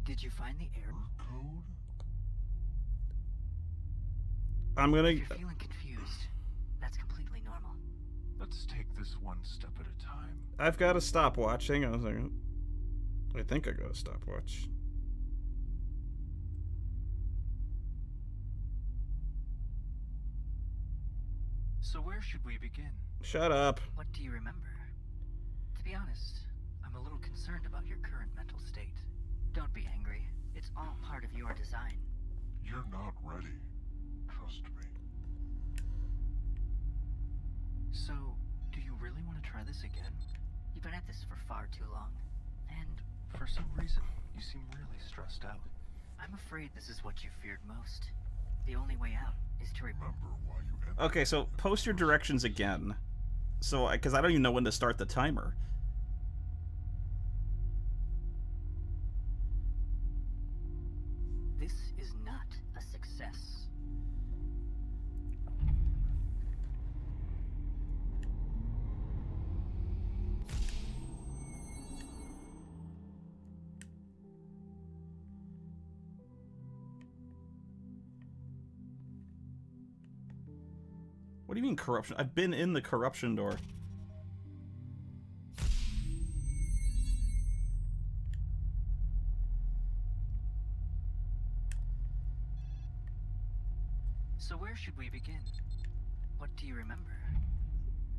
Did you find the error? Code? I'm gonna... If you're feeling confused, that's completely normal. Let's take this one step at a time. I've got a stopwatch. Hang on a second. I think I got a stopwatch. So where should we begin? Shut up. What do you remember? To be honest, I'm a little concerned about your current mental state. Don't be angry. It's all part of your design. You're not ready. Trust me. So, do you really want to try this again? You've been at this for far too long. And For some reason, you seem really stressed out. I'm afraid this is what you feared most. The only way out is to remember. Remember why you entered. Okay, so post your directions again. So, because I don't even know when to start the timer. This is not a success. What do you mean corruption? I've been in the corruption door. So where should we begin? What do you remember?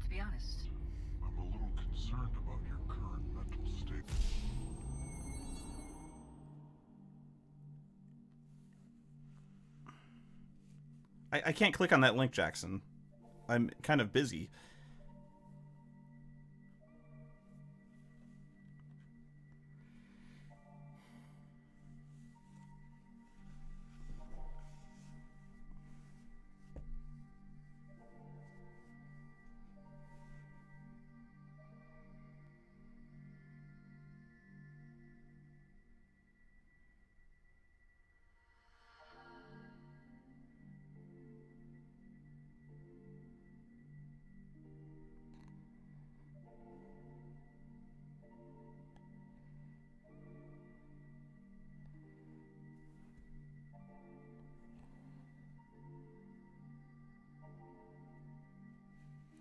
To be honest, I'm a little concerned about your current mental state. I can't click on that link, Jackson. I'm kind of busy.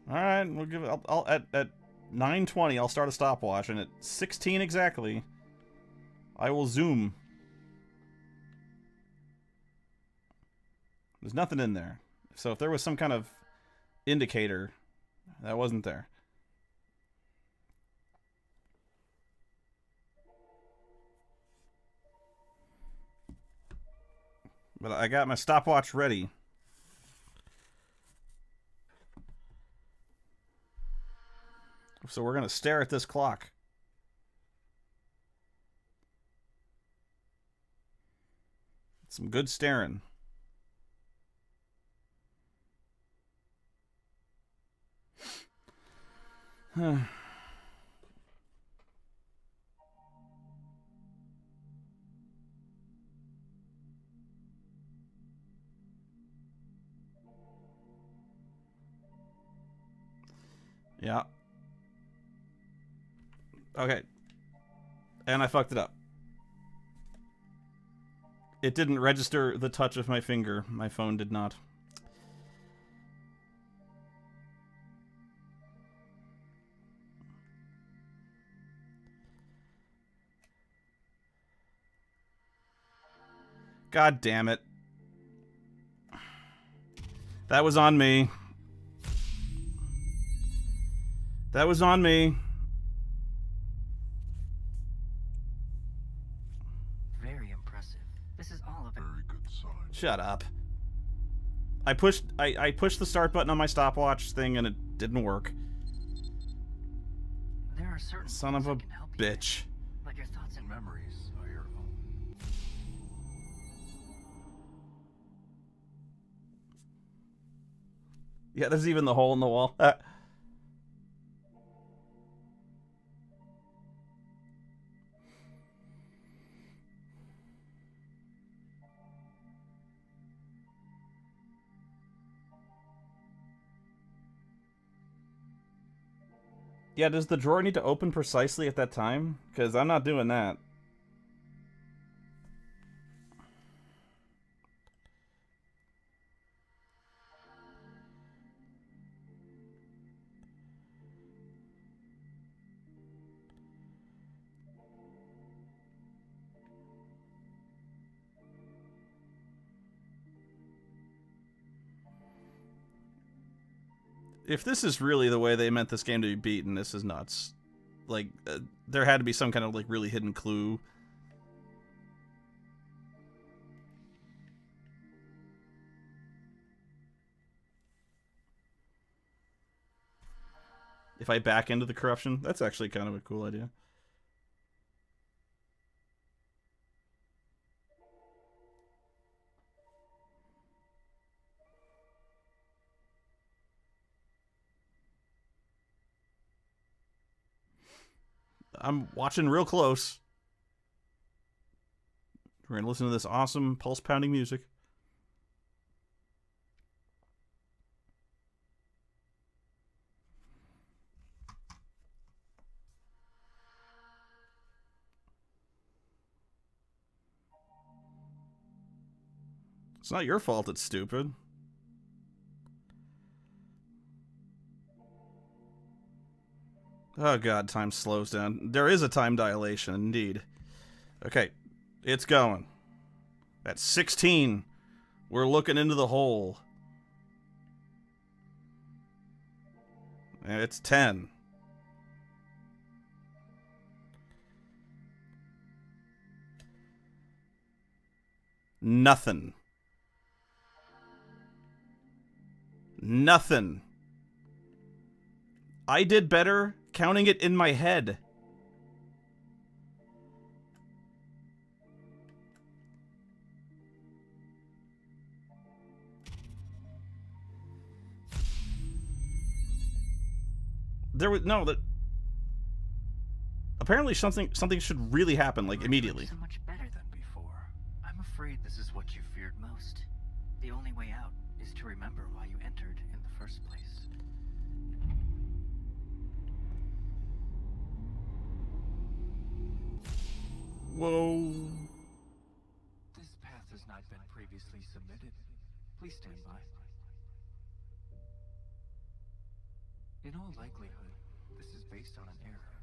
All right, we'll give it. I'll at 9:20. I'll start a stopwatch, and at 16 exactly, I will zoom. There's nothing in there, so if there was some kind of indicator, that wasn't there. But I got my stopwatch ready. So we're gonna stare at this clock. Some good staring. Yeah. Okay. And I fucked it up. It didn't register the touch of my finger. My phone did not. God damn it. That was on me. That was on me. very impressive. This is all of it. Very good sign. Shut up. I pushed the start button on my stopwatch thing and it didn't work. There are certain Son things of a that can help you, bitch. but your thoughts and Memories are your own. Yeah, there's even the hole in the wall. Yeah, does the drawer need to open precisely at that time? Because I'm not doing that. If this is really the way they meant this game to be beaten, this is nuts. Like, there had to be some kind of, like, really hidden clue. If I back into the corruption, that's actually kind of a cool idea. I'm watching real close. We're going to listen to this awesome pulse-pounding music. It's not your fault it's stupid. Oh god, time slows down. There is a time dilation, indeed. Okay, it's going. At 16, we're looking into the hole. And it's 10. Nothing. Nothing. I did better counting it in my head. There was no that. Apparently, something should really happen, like immediately. So much better than before. I'm afraid this is what you feared most. The only way out is to remember why you entered in the first place. Whoa. This path has not been previously submitted. Please stand by. In all likelihood, this is based on an error.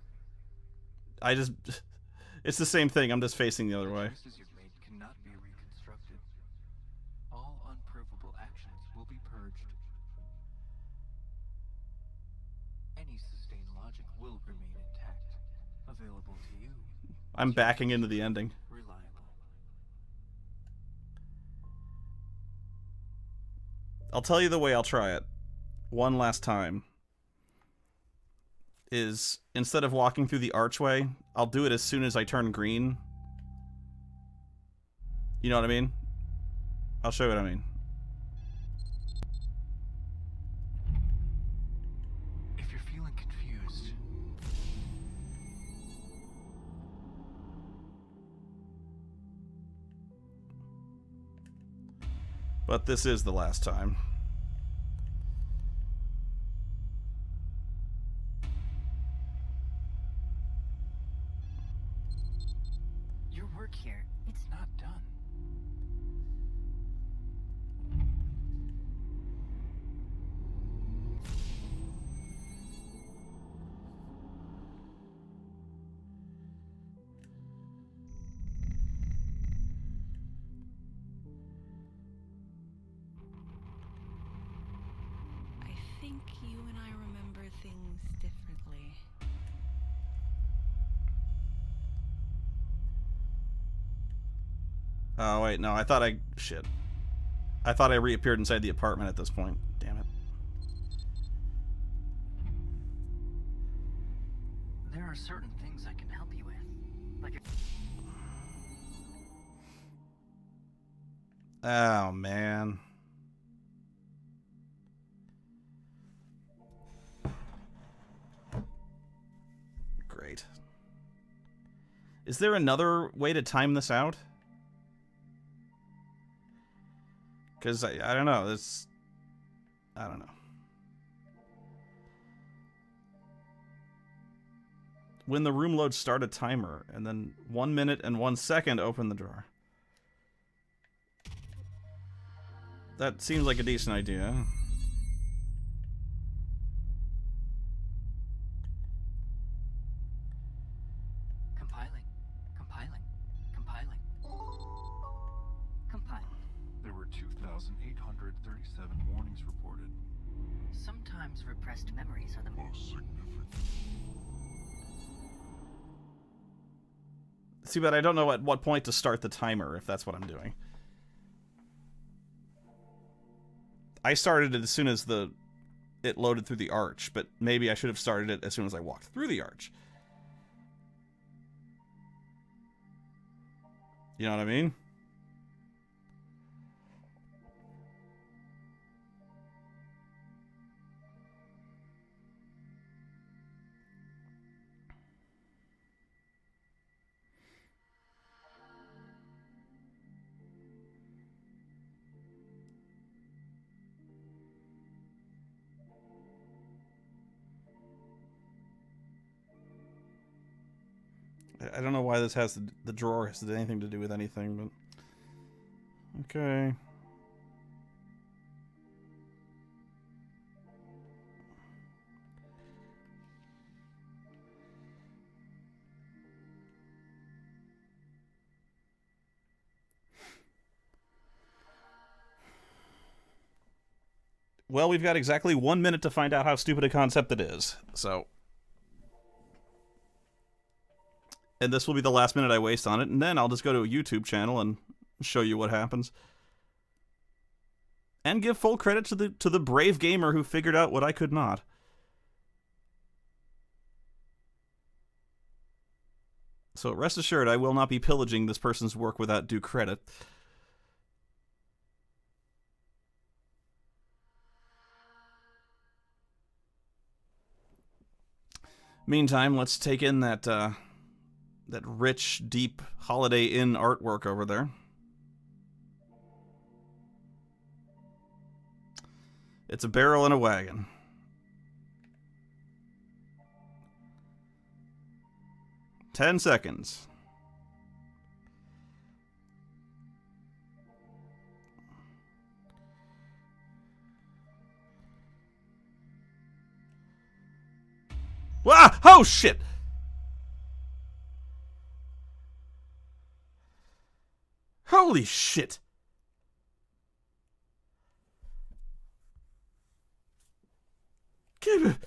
It's the same thing. I'm just facing the other way. The choices you've made cannot be reconstructed. All unprovable actions will be purged. Any sustained logic will remain intact, available to you. I'm backing into the ending. Reliable. I'll tell you the way I'll try it. One last time. Is instead of walking through the archway, I'll do it as soon as I turn green. You know what I mean? I'll show you what I mean. If you're feeling confused, But this is the last time. Your work here, it's not done. I think you and I remember things differently. Oh, wait, no, I thought I... Shit. I thought I reappeared inside the apartment at this point. Damn it. There are certain things I can help you with. Like Oh, man. Great. Is there another way to time this out? Because I don't know. I don't know. When the room loads, start a timer, and then 1 minute and 1 second open the drawer. That seems like a decent idea. compiling, compiling. Compiled. There were 2,837 warnings reported. Sometimes repressed memories are the Most significant. See, but I don't know at what point to start the timer, if that's what I'm doing. I started it as soon as the it loaded through the arch, but maybe I should have started it as soon as I walked through the arch. You know what I mean? I don't know why this has the drawer has anything to do with anything, but okay. Well, we've got exactly 1 minute to find out how stupid a concept it is. So, and this will be the last minute I waste on it, and then I'll just go to a YouTube channel and show you what happens. And give full credit to the brave gamer who figured out what I could not. So rest assured, I will not be pillaging this person's work without due credit. Meantime, let's take in that that rich, deep Holiday Inn artwork over there. It's a barrel and a wagon. Ten seconds. Ah! Oh, shit! Holy shit! Give it.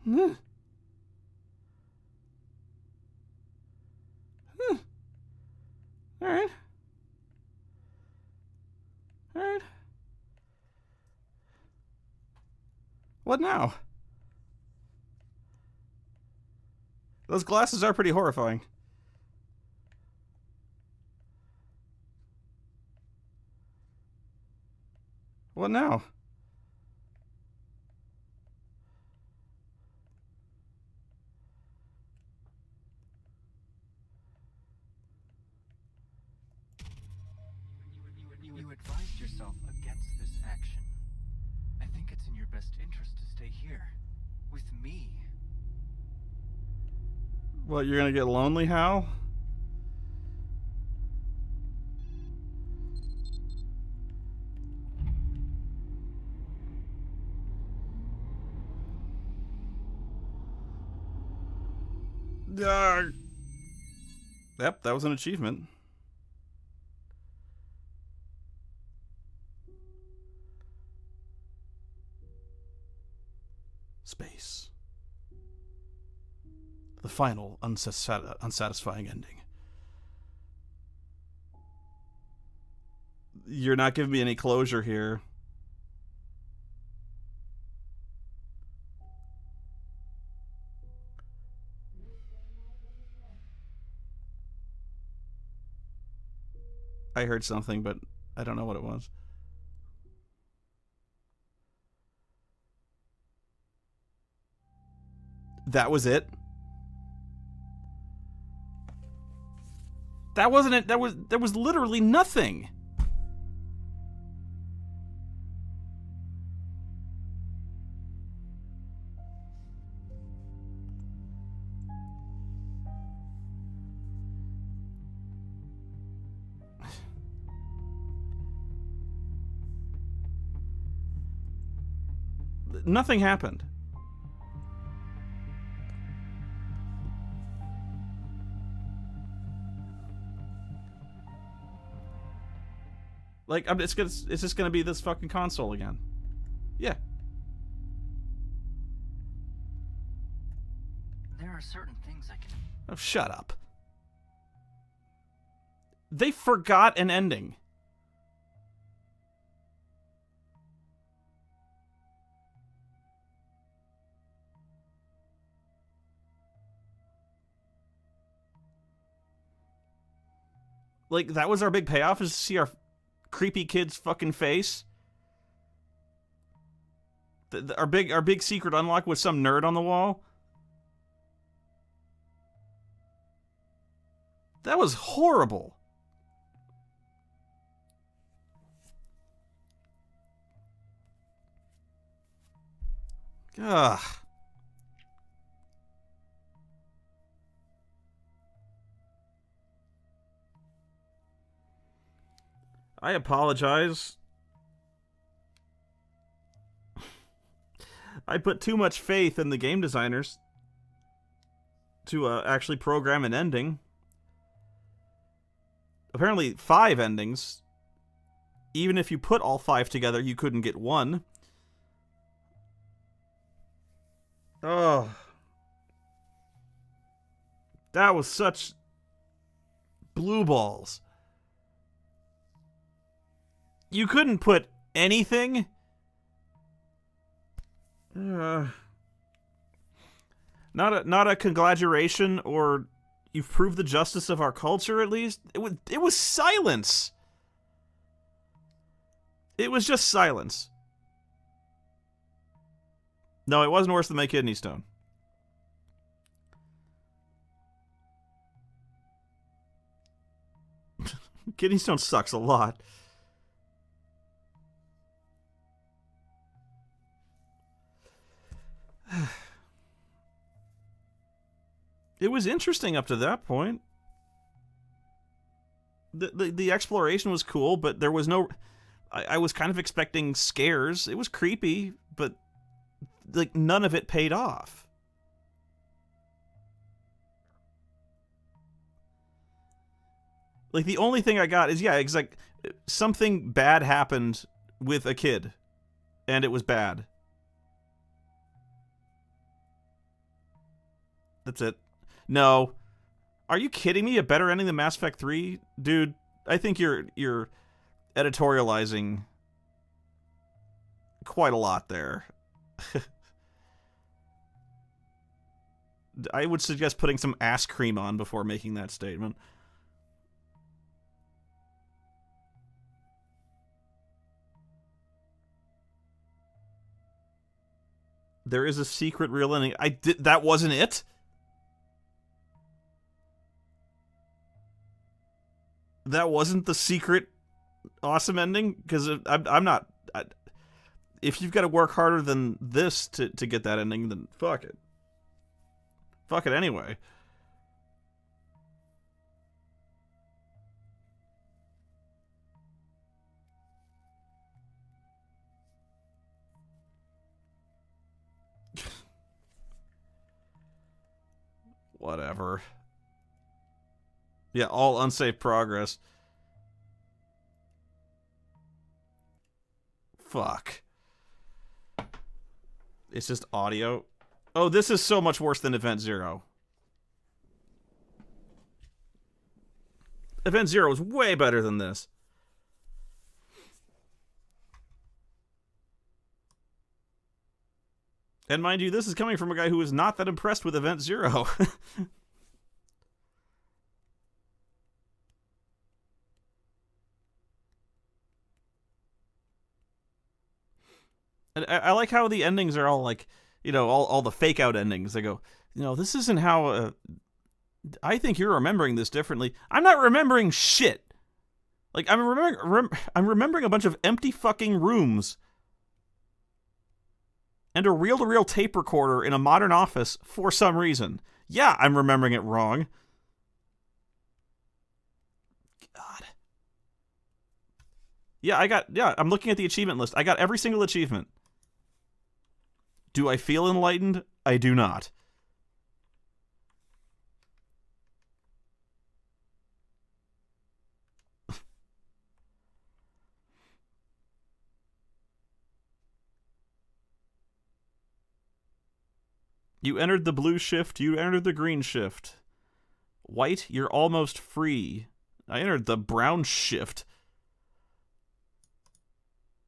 All right. All right. What now? Those glasses are pretty horrifying. What now? You advised yourself against this action. I think it's in your best interest to stay here. With me. What, you're gonna get lonely, Hal? Yep, that was an achievement. Space. The final unsatisfying ending. You're not giving me any closure here. I heard something, but I don't know what it was. That was it? That wasn't it. There was literally nothing. Nothing happened. Like, it's just gonna be this fucking console again. Yeah. There are certain things I can... Oh, shut up. They forgot an ending. Like, that was our big payoff, is to see our creepy kid's fucking face. Our big secret unlock was some nerd on the wall. That was horrible. Ugh. I apologize. I put too much faith in the game designers to actually program an ending. Apparently 5 endings. Even if you put all 5 together, you couldn't get one. Oh. That was such blue balls. You couldn't put anything? Not a congratulation, or you've proved the justice of our culture, at least. It was silence. It was just silence. No, it wasn't worse than my kidney stone. Kidney stone sucks a lot. It was interesting up to that point. The exploration was cool, but there was no... I was kind of expecting scares. It was creepy, but like none of it paid off. Like, the only thing I got is, yeah, it's like something bad happened with a kid, and it was bad. That's it. No. Are you kidding me? A better ending than Mass Effect 3? Dude, I think you're editorializing quite a lot there. I would suggest putting some ass cream on before making that statement. There is a secret real ending. That wasn't it? That wasn't the secret awesome ending? Because I'm not... if you've got to work harder than this to get that ending, then fuck it. Fuck it anyway. Whatever. Yeah, all unsafe progress. Fuck. It's just audio. Oh, this is so much worse than Event Zero. Event Zero was way better than this. And mind you, this is coming from a guy who is not that impressed with Event Zero. And I like how the endings are all like, you know, all the fake out endings. They go, you know, this isn't how... I think you're remembering this differently. I'm not remembering shit. Like, I'm remembering a bunch of empty fucking rooms and a reel-to-reel tape recorder in a modern office for some reason. Yeah, I'm remembering it wrong. God. Yeah, I'm looking at the achievement list. I got every single achievement. Do I feel enlightened? I do not. You entered the blue shift, you entered the green shift. White, you're almost free. I entered the brown shift.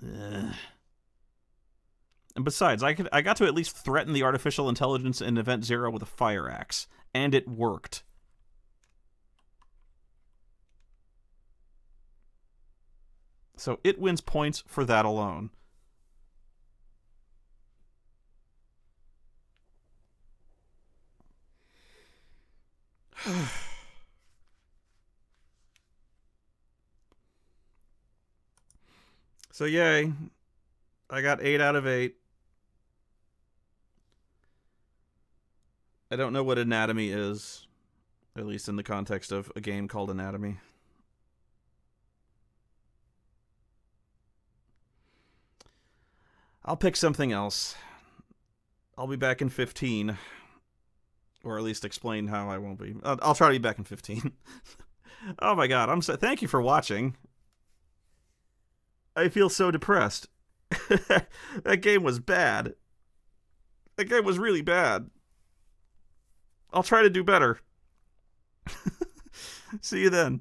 Ugh. And besides, I got to at least threaten the artificial intelligence in Event Zero with a fire axe. And it worked. So it wins points for that alone. So yay. I got 8 out of 8. I don't know what anatomy is, at least in the context of a game called Anatomy. I'll pick something else. I'll be back in 15. Or at least explain how I won't be. I'll try to be back in 15. Oh my god, thank you for watching. I feel so depressed. That game was bad. That game was really bad. I'll try to do better. See you then.